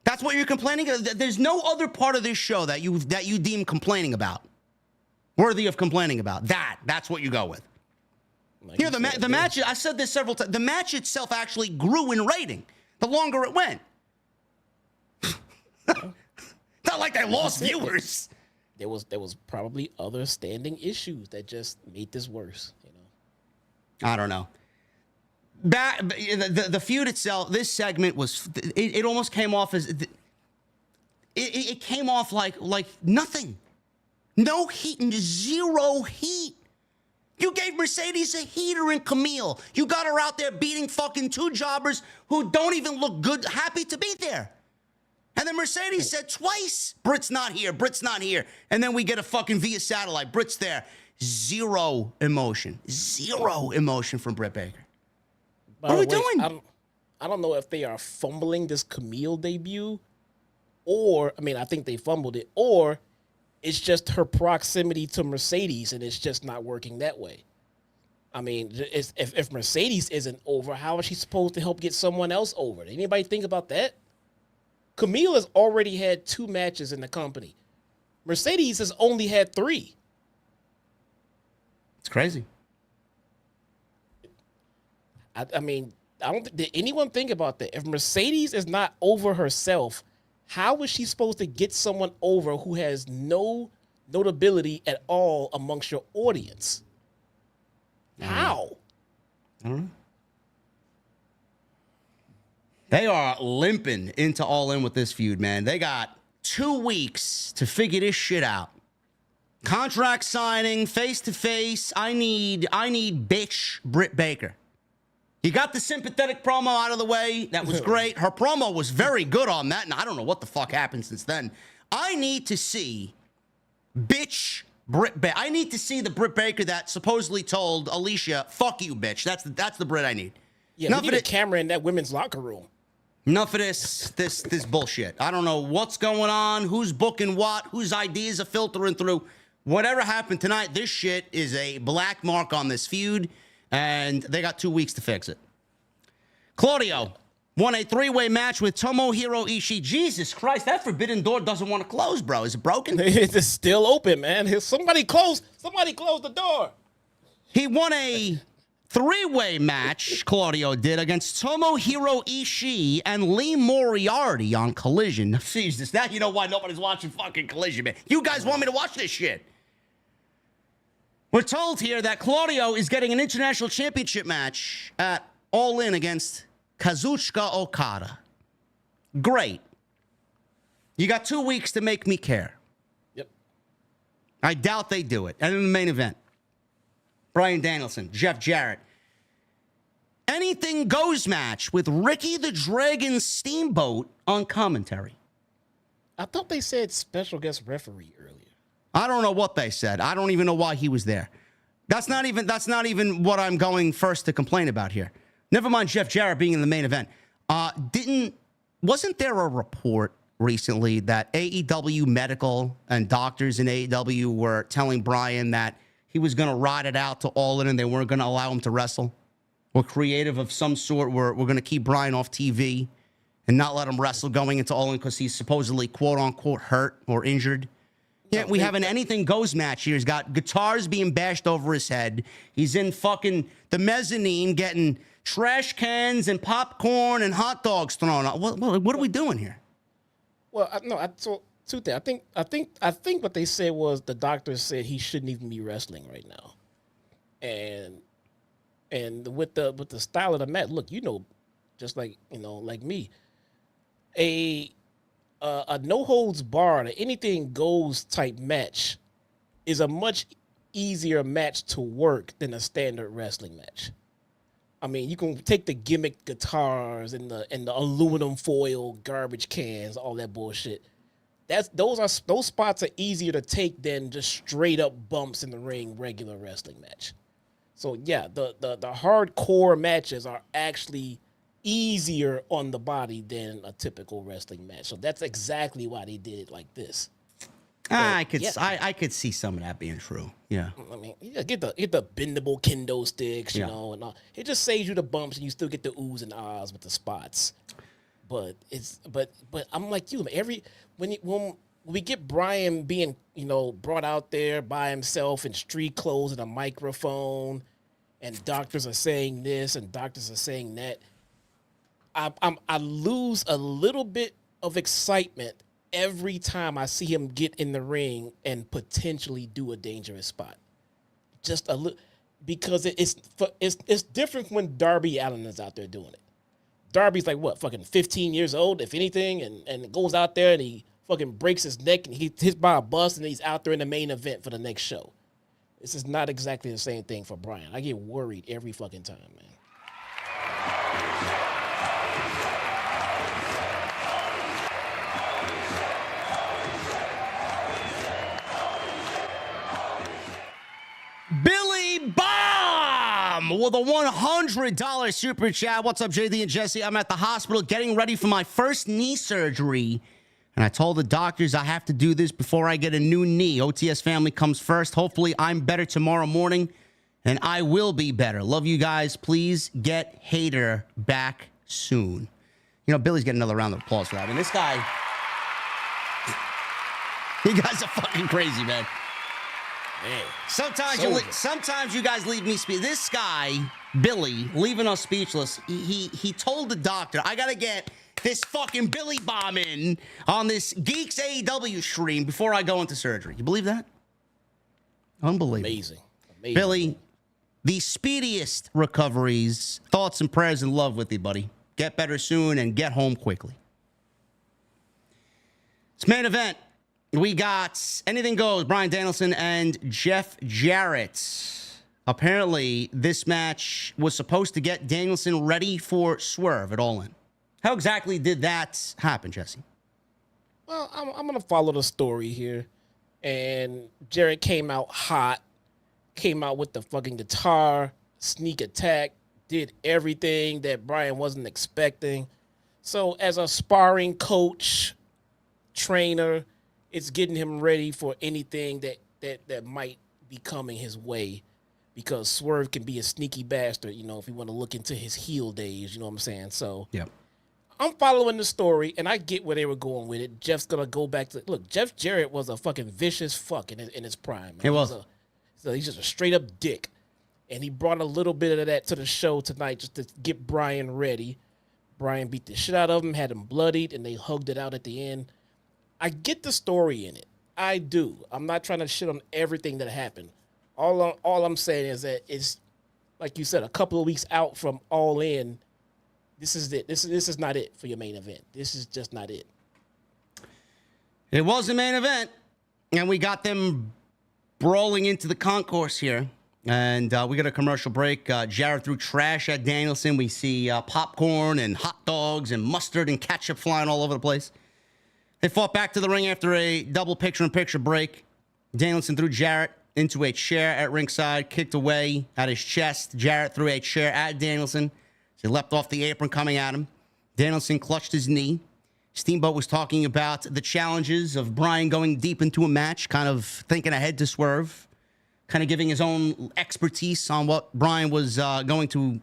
That's what you're complaining about? There's no other part of this show that you deem complaining about, worthy of complaining about. That's what you go with. Like the match, I said this several times, the match itself actually grew in rating the longer it went. Not like they lost viewers. There was probably other standing issues that just made this worse. You know, I don't know. The feud itself, this segment was, it almost came off as, it came off like nothing. No heat and zero heat. You gave Mercedes a heater in Camille. You got her out there beating fucking two jobbers who don't even look good, happy to be there. And then Mercedes said twice, Brit's not here, Brit's not here. And then we get a fucking via satellite, Brit's there. Zero emotion from Britt Baker. What are we doing? I don't know if they are fumbling this Camille debut, or, I mean, I think they fumbled it, or it's just her proximity to Mercedes and it's just not working that way. I mean, if Mercedes isn't over, how is she supposed to help get someone else over? Did anybody think about that? Camille has already had 2 matches in the company. Mercedes has only had 3. It's crazy. I mean, did anyone think about that? If Mercedes is not over herself, how is she supposed to get someone over who has no notability at all amongst your audience? How? I don't know. They are limping into All In with this feud, man. They got 2 weeks to figure this shit out. Contract signing, face-to-face. I need bitch Britt Baker. You got the sympathetic promo out of the way. That was great. Her promo was very good on that, and I don't know what the fuck happened since then. I need to see bitch Britt Baker. I need to see the Britt Baker that supposedly told Alicia, fuck you, bitch. That's the Britt I need. Yeah, we need a camera in that women's locker room. Enough of this bullshit. I don't know what's going on, who's booking what, whose ideas are filtering through. Whatever happened tonight, this shit is a black mark on this feud, and they got 2 weeks to fix it. Claudio won a 3-way match with Tomohiro Ishii. Jesus Christ, that forbidden door doesn't want to close, bro. Is it broken? It's still open, man. Somebody close the door. He won a 3-way match, Claudio did, against Tomohiro Ishii and Lee Moriarty on Collision. Jesus, now you know why nobody's watching fucking Collision, man. You guys want me to watch this shit. We're told here that Claudio is getting an international championship match at All In against Kazuchika Okada. Great. You got 2 weeks to make me care. Yep. I doubt they do it. And in the main event, Bryan Danielson, Jeff Jarrett. Anything goes match with Ricky the Dragon Steamboat on commentary. I thought they said special guest referee earlier. I don't know what they said. I don't even know why he was there. That's not even what I'm going first to complain about here. Never mind Jeff Jarrett being in the main event. Wasn't there a report recently that AEW medical and doctors in AEW were telling Bryan that he was going to ride it out to All In and they weren't going to allow him to wrestle? Or creative of some sort, we're going to keep Bryan off TV and not let him wrestle going into All In because he's supposedly quote-unquote hurt or injured. Yeah, we have an anything goes match here. He's got guitars being bashed over his head. He's in fucking the mezzanine getting trash cans and popcorn and hot dogs thrown out. What are we doing here? Well, I saw 2 things. I think what they said was the doctor said he shouldn't even be wrestling right now. And with the style of the match, look, just like me, a no holds barred, anything goes type match is a much easier match to work than a standard wrestling match. I mean, you can take the gimmick guitars and the aluminum foil garbage cans, all that bullshit. Those spots are easier to take than just straight up bumps in the ring regular wrestling match. So yeah, the hardcore matches are actually easier on the body than a typical wrestling match. So that's exactly why they did it like this. I could see some of that being true. Yeah. I mean, get the bendable kendo sticks, you know, and all. It just saves you the bumps, and you still get the oohs and ahs with the spots. But I'm like you. When we get Bryan being, you know, brought out there by himself in street clothes and a microphone, and doctors are saying this and doctors are saying that, I lose a little bit of excitement every time I see him get in the ring and potentially do a dangerous spot. Just a little, because it's different when Darby Allin is out there doing it. Darby's like, what, fucking 15 years old, if anything, and goes out there and he fucking breaks his neck and he hits by a bus and he's out there in the main event for the next show. This is not exactly the same thing for Bryan. I get worried every fucking time, man. Billy Bomb with a $100 super chat. What's up, JD and Jesse? I'm at the hospital getting ready for my first knee surgery. And I told the doctors I have to do this before I get a new knee. OTS family comes first. Hopefully I'm better tomorrow morning, and I will be better. Love you guys. Please get Hater back soon. You know, Billy's getting another round of applause for that. I mean, this guy, you guys are fucking crazy, man. Man, Sometimes you guys leave me speechless. This guy, Billy, leaving us speechless. He told the doctor, I got to get this fucking Billy Bomb in on this Geeks AEW stream before I go into surgery. You believe that? Unbelievable. Amazing. Billy, the speediest recoveries, thoughts and prayers and love with you, buddy. Get better soon and get home quickly. It's main event. We got Anything Goes, Bryan Danielson and Jeff Jarrett. Apparently, this match was supposed to get Danielson ready for Swerve at All In. How exactly did that happen, Jesse? Well, I'm going to follow the story here. And Jarrett came out hot, came out with the fucking guitar, sneak attack, did everything that Bryan wasn't expecting. So as a sparring coach, trainer, it's getting him ready for anything that might be coming his way, because Swerve can be a sneaky bastard, you know, if you want to look into his heel days, you know what I'm saying? So yeah, I'm following the story, and I get where they were going with it. Jeff's going to go back to, look, Jeff Jarrett was a fucking vicious fuck in his prime. Man. He was. So he's just a straight-up dick. And he brought a little bit of that to the show tonight just to get Bryan ready. Bryan beat the shit out of him, had him bloodied, and they hugged it out at the end. I get the story in it. I do. I'm not trying to shit on everything that happened. All I'm saying is that it's, like you said, a couple of weeks out from All In. This is it. This is not it for your main event. This is just not it. It was the main event, and we got them brawling into the concourse here. And we got a commercial break. Jarrett threw trash at Danielson. We see popcorn and hot dogs and mustard and ketchup flying all over the place. They fought back to the ring after a double picture-in-picture break. Danielson threw Jarrett into a chair at ringside, kicked away at his chest. Jarrett threw a chair at Danielson. He leapt off the apron coming at him. Danielson clutched his knee. Steamboat was talking about the challenges of Bryan going deep into a match, kind of thinking ahead to Swerve, kind of giving his own expertise on what Bryan was going to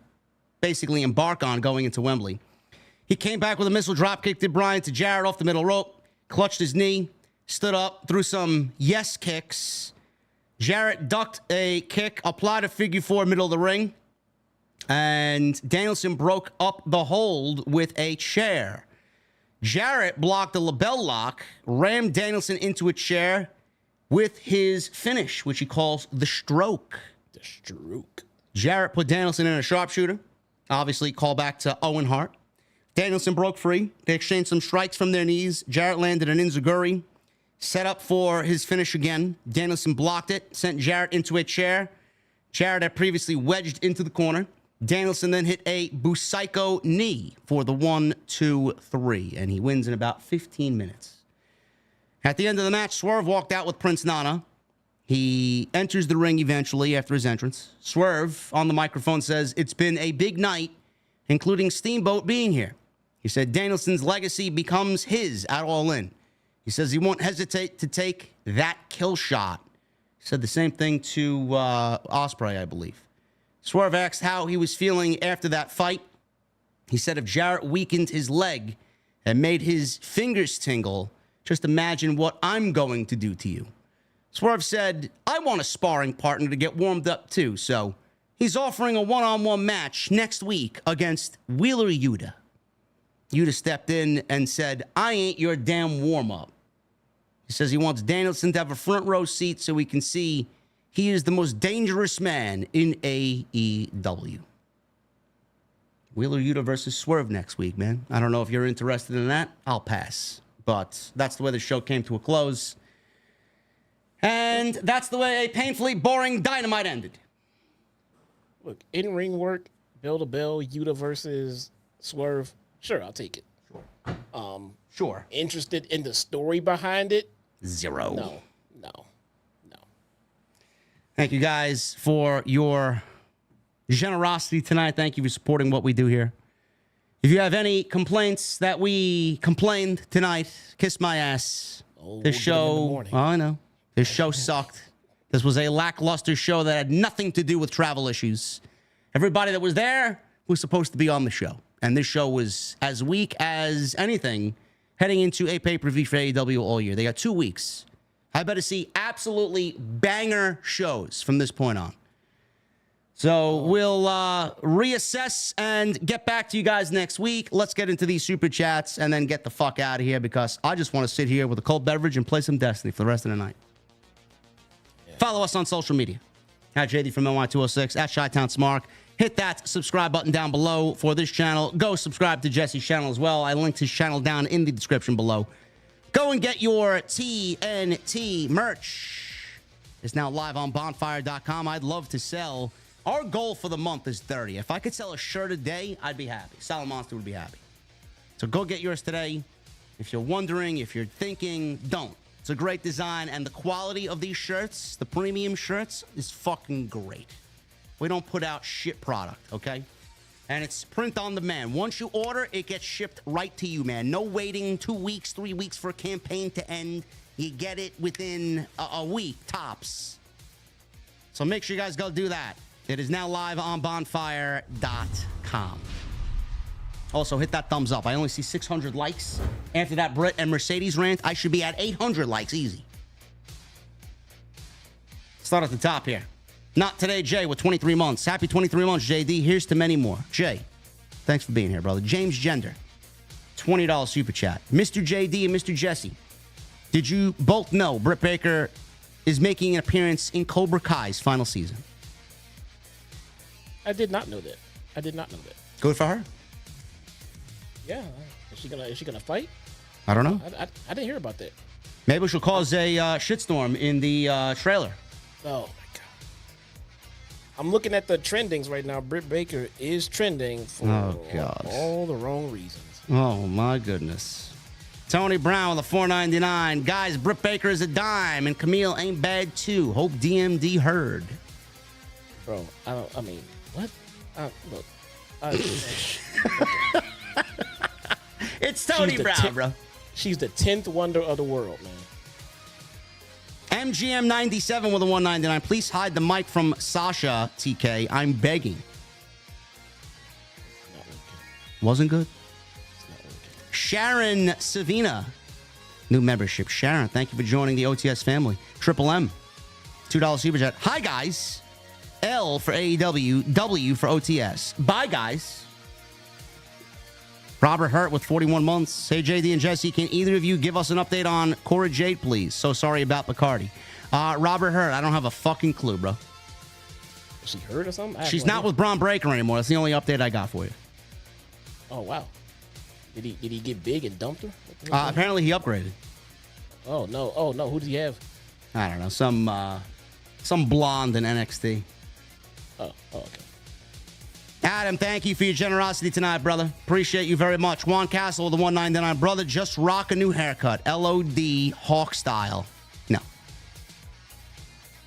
basically embark on going into Wembley. He came back with a missile drop kick to Bryan to Jarrett off the middle rope, clutched his knee, stood up, threw some yes kicks. Jarrett ducked a kick, applied a figure four middle of the ring, and Danielson broke up the hold with a chair. Jarrett blocked a label lock, rammed Danielson into a chair with his finish, which he calls the stroke. The stroke. Jarrett put Danielson in a sharpshooter. Obviously, call back to Owen Hart. Danielson broke free. They exchanged some strikes from their knees. Jarrett landed an enziguri, set up for his finish again. Danielson blocked it, sent Jarrett into a chair. Jarrett had previously wedged into the corner. Danielson then hit a Busaiku knee for the 1-2-3, and he wins in about 15 minutes. At the end of the match, Swerve walked out with Prince Nana. He enters the ring eventually after his entrance. Swerve on the microphone says, "It's been a big night, including Steamboat being here." He said Danielson's legacy becomes his at All In. He says he won't hesitate to take that kill shot. He said the same thing to Ospreay, I believe. Swerve asked how he was feeling after that fight. He said if Jarrett weakened his leg and made his fingers tingle, just imagine what I'm going to do to you. Swerve said, I want a sparring partner to get warmed up too, so he's offering a one-on-one match next week against Wheeler Yuta. Yuta stepped in and said, I ain't your damn warm-up. He says he wants Danielson to have a front row seat so we can see he is the most dangerous man in AEW. Wheeler Yuta versus Swerve next week, man. I don't know if you're interested in that. I'll pass. But that's the way the show came to a close. And that's the way a painfully boring Dynamite ended. Look, in-ring work, bell to bell, Yuta versus Swerve. Sure, I'll take it. Sure. Sure. Interested in the story behind it? Zero. No. Thank you guys for your generosity tonight. Thank you for supporting what we do here. If you have any complaints that we complained tonight, kiss my ass. This show, I know. This show sucked. This was a lackluster show that had nothing to do with travel issues. Everybody that was there was supposed to be on the show. And this show was as weak as anything heading into a pay-per-view for AEW all year. They got 2 weeks. I better see absolutely banger shows from this point on. So we'll reassess and get back to you guys next week. Let's get into these super chats and then get the fuck out of here because I just want to sit here with a cold beverage and play some Destiny for the rest of the night. Yeah. Follow us on social media. At JD from NY206, at Chi-Town Smark. Hit that subscribe button down below for this channel. Go subscribe to Jesse's channel as well. I linked his channel down in the description below. Go and get your TNT merch. It's now live on bonfire.com. I'd love to sell. Our goal for the month is 30. If I could sell a shirt a day, I'd be happy. Silent Monster would be happy. So go get yours today. If you're wondering, if you're thinking, don't. It's a great design, and the quality of these shirts, the premium shirts, is fucking great. We don't put out shit product, okay? And it's print on demand. Once you order, it gets shipped right to you, man. No waiting 2 weeks, 3 weeks for a campaign to end. You get it within a week, tops. So make sure you guys go do that. It is now live on bonfire.com. Also, hit that thumbs up. I only see 600 likes. After that Brit and Mercedes rant, I should be at 800 likes, easy. Start at the top here. Not today, Jay, with 23 months. Happy 23 months, JD. Here's to many more. Jay, thanks for being here, brother. James Gender, $20 super chat. Mr. JD and Mr. Jesse, did you both know Britt Baker is making an appearance in Cobra Kai's final season? I did not know that. Good for her. Yeah. Is she gonna fight? I don't know. I didn't hear about that. Maybe she'll cause a shitstorm in the trailer. Oh, my God. I'm looking at the trendings right now. Britt Baker is trending for all the wrong reasons. Oh, my goodness. Tony Brown with a $4.99. Guys, Britt Baker is a dime, and Camille ain't bad, too. Hope DMD heard. Bro, what? Look. It's Tony Brown, bro. She's the 10th wonder of the world, man. MGM97 with a $1.99. Please hide the mic from Sasha, TK. I'm begging. Not okay. Wasn't good? It's not okay. Sharon Savina. New membership. Sharon, thank you for joining the OTS family. Triple M. $2 super chat. Hi, guys. L for AEW. W for OTS. Bye, guys. Robert Hurt with 41 months. Hey, JD and Jesse, can either of you give us an update on Cora Jade, please? So sorry about Bacardi. Robert Hurt, I don't have a fucking clue, bro. Is she hurt or something? She's not with Braun Breaker anymore. That's the only update I got for you. Oh, wow. Did he get big and dumped her? Apparently he upgraded. Oh, no. Who did he have? I don't know. Some blonde in NXT. Oh, okay. Adam, thank you for your generosity tonight, brother. Appreciate you very much. Juan Castle with the $1.99. Brother, just rock a new haircut. LOD Hawk style. No.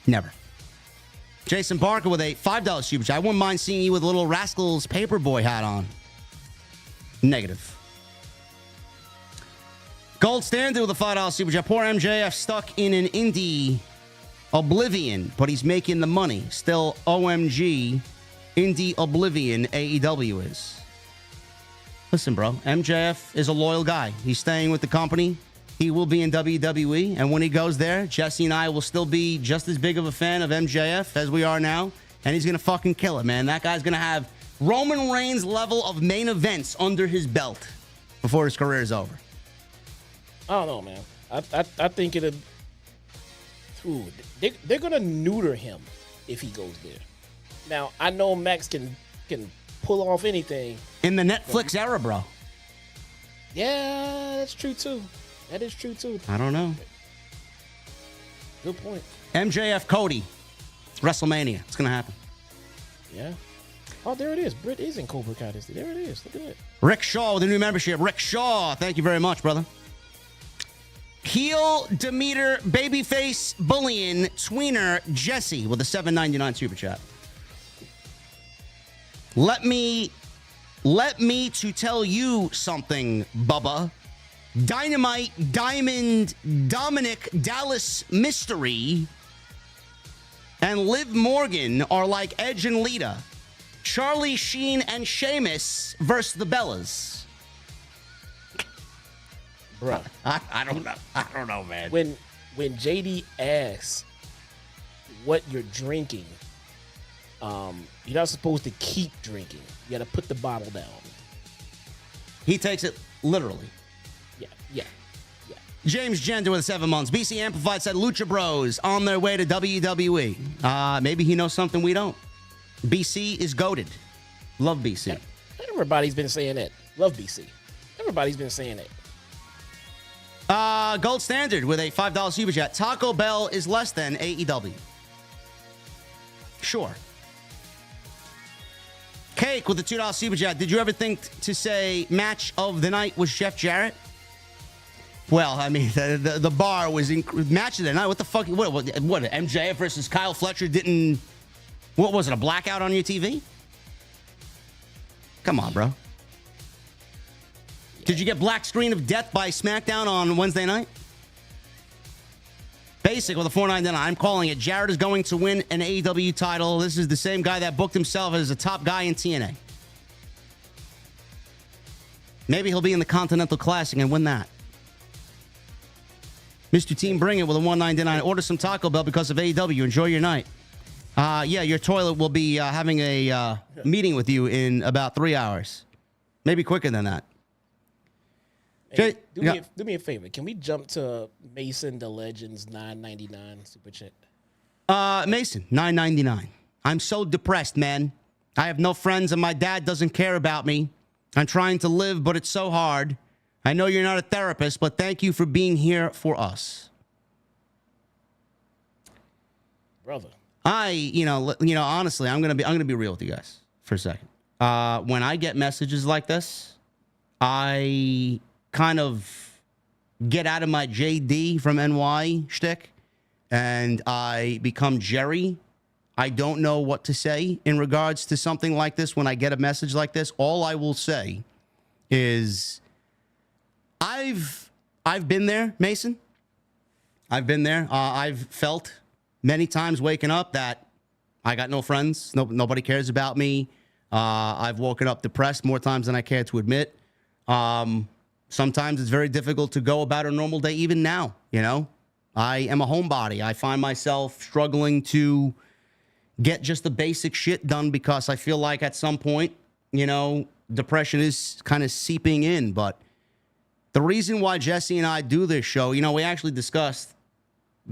Never. Jason Barker with a $5 super chat. I wouldn't mind seeing you with a little Rascals Paperboy hat on. Negative. Gold Standard with a $5 super chat. Poor MJF stuck in an indie oblivion, but he's making the money. Still OMG, indie oblivion AEW is. Listen, bro, MJF is a loyal guy. He's staying with the company. He will be in WWE, and when he goes there, Jesse and I will still be just as big of a fan of MJF as we are now, and he's going to fucking kill it, man. That guy's going to have Roman Reigns level of main events under his belt before his career is over. I don't know, man. I think it'll... Dude, they're going to neuter him if he goes there. Now, I know Max can pull off anything. In the Netflix era, bro. Yeah, that's true, too. That is true, too. I don't know. Good point. MJF Cody. WrestleMania. It's going to happen. Yeah. Oh, there it is. Brit is in Cobra Kai. There it is. Look at that. Rick Shaw with a new membership. Rick Shaw, thank you very much, brother. Heel Demeter Babyface Bullion Tweener Jesse with a $7.99 super chat. Let me to tell you something, Bubba. Dynamite Diamond Dominic Dallas Mystery and Liv Morgan are like Edge and Lita. Charlie Sheen and Sheamus versus the Bellas. Bro, I don't know. I don't know, man. when JD asks what you're drinking, you're not supposed to keep drinking. You got to put the bottle down. He takes it literally. Yeah. James Gender with 7 months. BC Amplified said Lucha Bros on their way to WWE. Maybe he knows something we don't. BC is goated. Love BC. Everybody's been saying that. Love BC. Everybody's been saying that. Gold Standard with a $5 super chat. Taco Bell is less than AEW. Sure. Cake with a $2 super chat. Did you ever think to say match of the night was Jeff Jarrett? Well, I mean, the bar was match of the night. What the fuck? What MJF versus Kyle Fletcher didn't... What was it, a blackout on your TV? Come on, bro. Did you get black screen of death by SmackDown on Wednesday night? Basic with a $4.99. I'm calling it. Jarrett is going to win an AEW title. This is the same guy that booked himself as a top guy in TNA. Maybe he'll be in the Continental Classic and win that. Mr. Team Bring It with a $1.99. Order some Taco Bell because of AEW. Enjoy your night. Yeah, your toilet will be having a meeting with you in about 3 hours. Maybe quicker than that. Hey, do me a favor. Can we jump to Mason the Legend's $9.99 super chat? Mason, $9.99. I'm so depressed, man. I have no friends and my dad doesn't care about me. I'm trying to live, but it's so hard. I know you're not a therapist, but thank you for being here for us. Brother. Honestly, I'm gonna be real with you guys for a second. When I get messages like this, I kind of get out of my JD from NY shtick, and I become Jerry. I don't know what to say in regards to something like this. When I get a message like this, all I will say is, I've been there, Mason. I've been there. I've felt many times waking up that I got no friends. Nobody cares about me. I've woken up depressed more times than I care to admit. Sometimes it's very difficult to go about a normal day, even now. You know, I am a homebody. I find myself struggling to get just the basic shit done because I feel like at some point, depression is kind of seeping in. But the reason why Jesse and I do this show, we actually discussed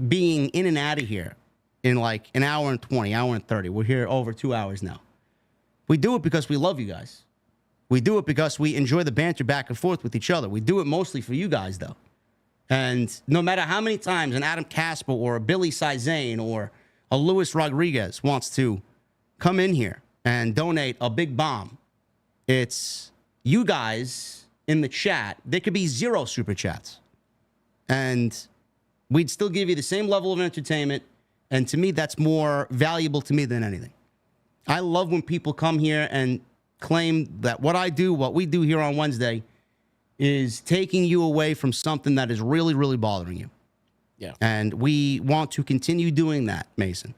being in and out of here in like an hour and 20, hour and 30. We're here over 2 hours now. We do it because we love you guys. We do it because we enjoy the banter back and forth with each other. We do it mostly for you guys, though. And no matter how many times an Adam Casper or a Billy Sizane or a Luis Rodriguez wants to come in here and donate a big bomb, it's you guys in the chat. There could be 0 super chats. And we'd still give you the same level of entertainment. And to me, that's more valuable to me than anything. I love when people come here and claim that what we do here on Wednesday is taking you away from something that is really, really bothering you. Yeah. And we want to continue doing that, Mason.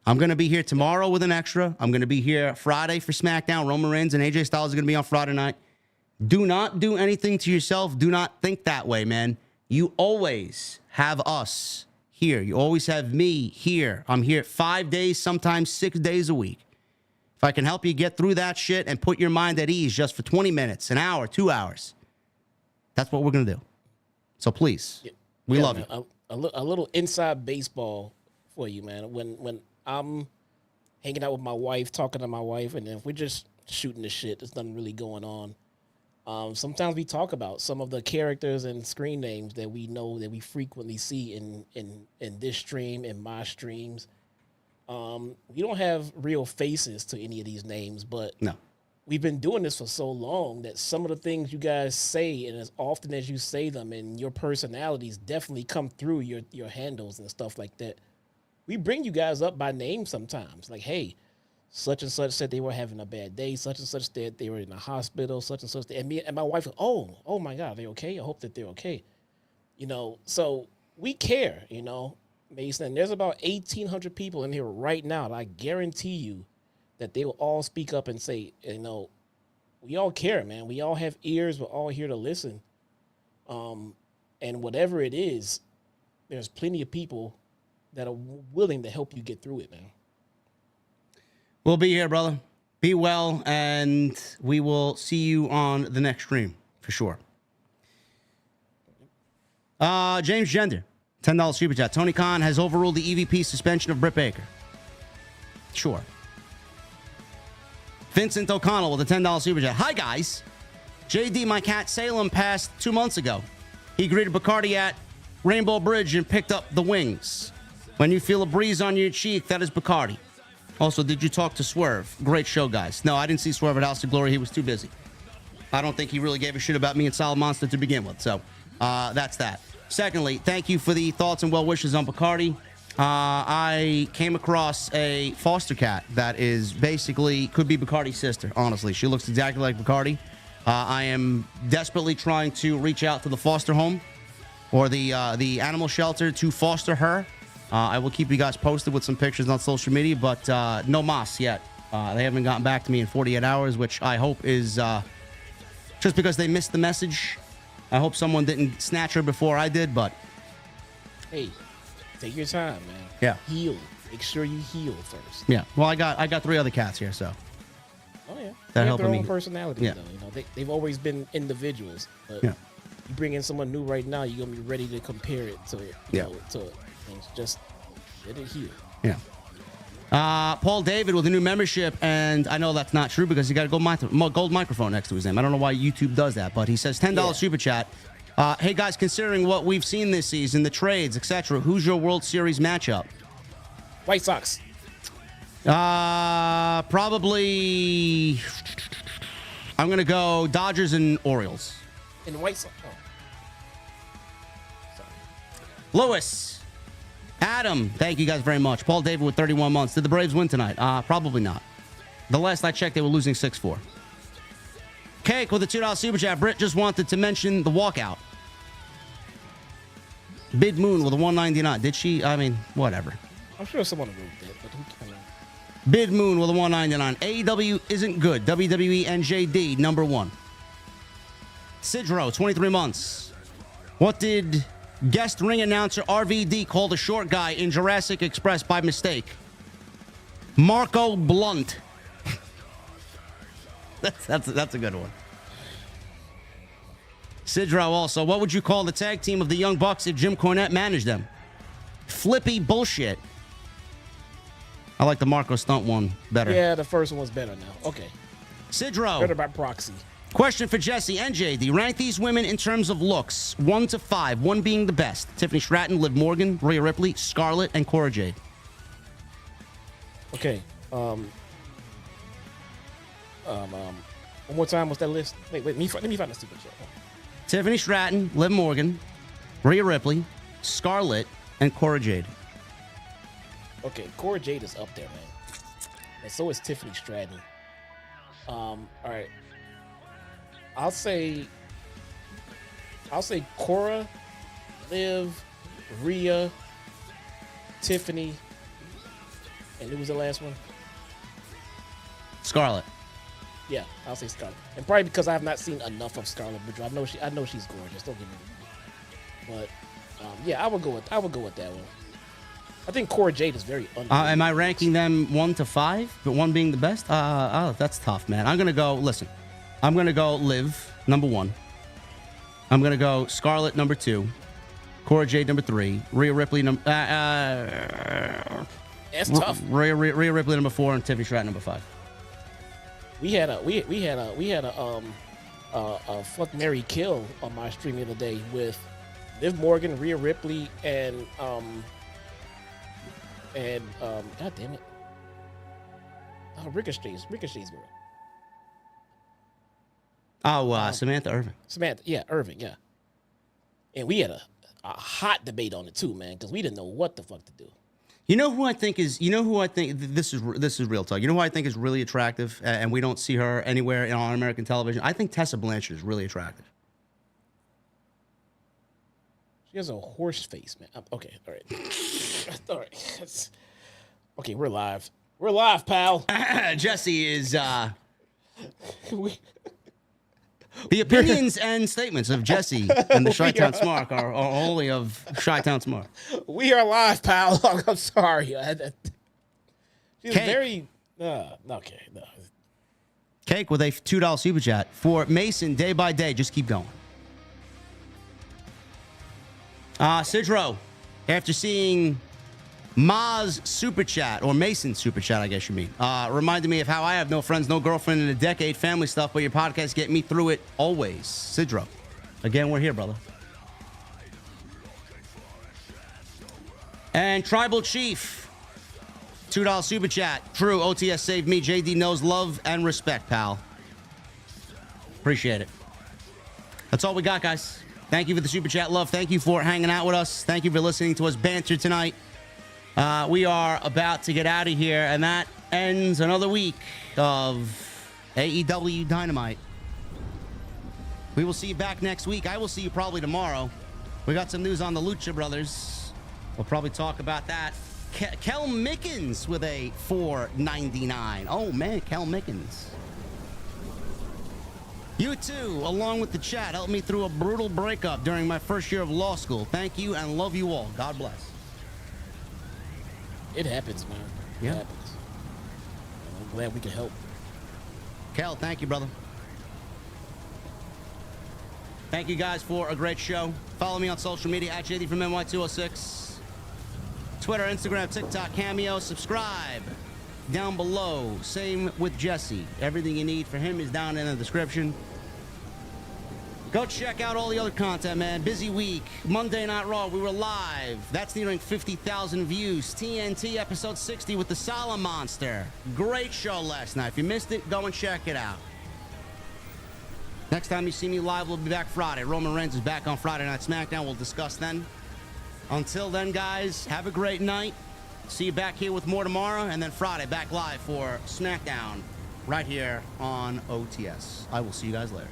I'm going to be here tomorrow with an extra. I'm going to be here Friday for SmackDown. Roman Reigns and AJ Styles are going to be on Friday night. Do not do anything to yourself. Do not think that way, man. You always have us here. You always have me here. I'm here 5 days, sometimes 6 days a week. If I can help you get through that shit and put your mind at ease just for 20 minutes, an hour, 2 hours, that's what we're going to do. So please, we love man, you. A little inside baseball for you, man. When I'm hanging out with my wife, talking to my wife, and if we're just shooting the shit, there's nothing really going on. Sometimes we talk about some of the characters and screen names that we know that we frequently see in this stream, in my streams. We don't have real faces to any of these names, but No. we've been doing this for so long that some of the things you guys say, and as often as you say them, and your personalities definitely come through your handles and stuff like that. We bring you guys up by name sometimes. Like, hey, such and such said they were having a bad day. Such and such said they were in the hospital. Such and such. And me and my wife, oh my God, are they okay? I hope that they're okay. So we care, Mason. And there's about 1,800 people in here right now that I guarantee you that they will all speak up and say, we all care, man. We all have ears. We're all here to listen. And whatever it is, there's plenty of people that are willing to help you get through it, man. We'll be here, brother. Be well, and we will see you on the next stream for sure. James Gender, $10 super chat. Tony Khan has overruled the EVP suspension of Britt Baker. Sure. Vincent O'Connell with a $10 super chat. Hi, guys. JD, my cat Salem passed 2 months ago. He greeted Bacardi at Rainbow Bridge and picked up the wings. When you feel a breeze on your cheek, that is Bacardi. Also, did you talk to Swerve? Great show, guys. No, I didn't see Swerve at House of Glory. He was too busy. I don't think he really gave a shit about me and Solid Monster to begin with. So that's that. Secondly, thank you for the thoughts and well wishes on Bacardi. I came across a foster cat that is basically could be Bacardi's sister, honestly. She looks exactly like Bacardi. I am desperately trying to reach out to the foster home or the animal shelter to foster her. I will keep you guys posted with some pictures on social media, but no mas yet. They haven't gotten back to me in 48 hours, which I hope is just because they missed the message. I hope someone didn't snatch her before I did, but... Hey, take your time, man. Yeah. Heal. Make sure you heal first. Yeah. Well, I got 3 other cats here, so... Oh, yeah. That they have helping their me. own personality, Yeah. though. They've always been individuals. But Yeah. you bring in someone new right now, you're going to be ready to compare it to, to things. Just let it heal. Yeah. Paul David with a new membership, and I know that's not true because he got a gold microphone next to his name. I don't know why YouTube does that, but he says $10 super chat. Hey, guys, considering what we've seen this season, the trades, etc., who's your World Series matchup? White Sox. Probably... I'm going to go Dodgers and Orioles. And the White Sox. Oh. Sorry. Lewis. Adam, thank you guys very much. Paul David with 31 months. Did the Braves win tonight? Probably not. The last I checked, they were losing 6-4. Cake with a $2 super chat. Brit just wanted to mention the walkout. Bid Moon with a $1.99. Did she? I mean, whatever. I'm sure someone wrote that, but who can... Bid Moon with a $1.99. AEW isn't good. WWE and JD, number 1. Sidro, 23 months. What did guest ring announcer RVD call the short guy in Jurassic Express by mistake? Marco Blunt. that's a good one. Sidro also, what would you call the tag team of the Young Bucks if Jim Cornette managed them? Flippy bullshit. I like the Marco Stunt one better. Yeah, the first one was better now. Okay. Sidro. Better by proxy. Question for Jesse and JD. Rank these women in terms of looks, 1 to 5, 1 being the best. Tiffany Stratton, Liv Morgan, Rhea Ripley, Scarlett, and Cora Jade. Okay. One more time, what's that list? Wait, let me find the stupid shit. Tiffany Stratton, Liv Morgan, Rhea Ripley, Scarlett, and Cora Jade. Okay, Cora Jade is up there, man. And so is Tiffany Stratton. All right. I'll say I'll say Cora, Liv, Rhea, Tiffany, and who was the last one? Scarlett. Yeah, I'll say Scarlett. And probably because I have not seen enough of Scarlett Bridger. I know she's gorgeous. Don't get me wrong. But yeah, I would go with that one. I think Cora Jade is very underrated. Am I ranking them 1 to 5? But 1 being the best? That's tough, man. I'm gonna go Liv, number 1. I'm gonna go Scarlett, number 2. Cora Jade, number 3. Rhea Ripley, That's tough. Rhea Ripley, number 4, and Tiffany Stratton, number 5. We had a fuck Mary Kill on my stream the other day with Liv Morgan, Rhea Ripley, and god damn it, Ricochet's girl. Samantha Irvin. Irvin, yeah. And we had a hot debate on it too, man, because we didn't know what the fuck to do. You know who I think this is real talk. You know who I think is really attractive, and we don't see her anywhere on American television? I think Tessa Blanchard is really attractive. She has a horse face, man. Okay, all right. All right. Okay, we're live. We're live, pal. Jesse is the opinions and statements of Jesse and the Chi-Town Smart are only of Chi-Town Smart. We are live, pal. I'm sorry. She's very okay. No. Cake with a $2 super chat for Mason day by day. Just keep going. Sidro, after seeing Ma's super chat, or Mason's super chat, I guess you mean, reminded me of how I have no friends, no girlfriend in a decade, family stuff, but your podcast get me through it always. Sidro, again, we're here, brother. And Tribal Chief, $2 super chat. True, OTS saved me. JD knows love and respect, pal. Appreciate it. That's all we got, guys. Thank you for the super chat, love. Thank you for hanging out with us. Thank you for listening to us banter tonight. We are about to get out of here, and that ends another week of AEW Dynamite. We will see you back next week. I will see you probably tomorrow. We got some news on the Lucha Brothers. We'll probably talk about that. Kel Mickens with a $4.99. Oh, man, Kel Mickens. You too, along with the chat, helped me through a brutal breakup during my first year of law school. Thank you and love you all. God bless. It happens, man. It happens. I'm glad we can help. Kel, thank you, brother. Thank you guys for a great show. Follow me on social media at JD from NY206. Twitter, Instagram, TikTok, Cameo. Subscribe down below. Same with Jesse. Everything you need for him is down in the description. Go check out all the other content, man. Busy week. Monday Night Raw, we were live. That's nearing 50,000 views. TNT episode 60 with the Sala Monster. Great show last night. If you missed it, go and check it out. Next time you see me live, we'll be back Friday. Roman Reigns is back on Friday Night SmackDown. We'll discuss then. Until then, guys, have a great night. See you back here with more tomorrow, and then Friday back live for SmackDown right here on OTS. I will see you guys later.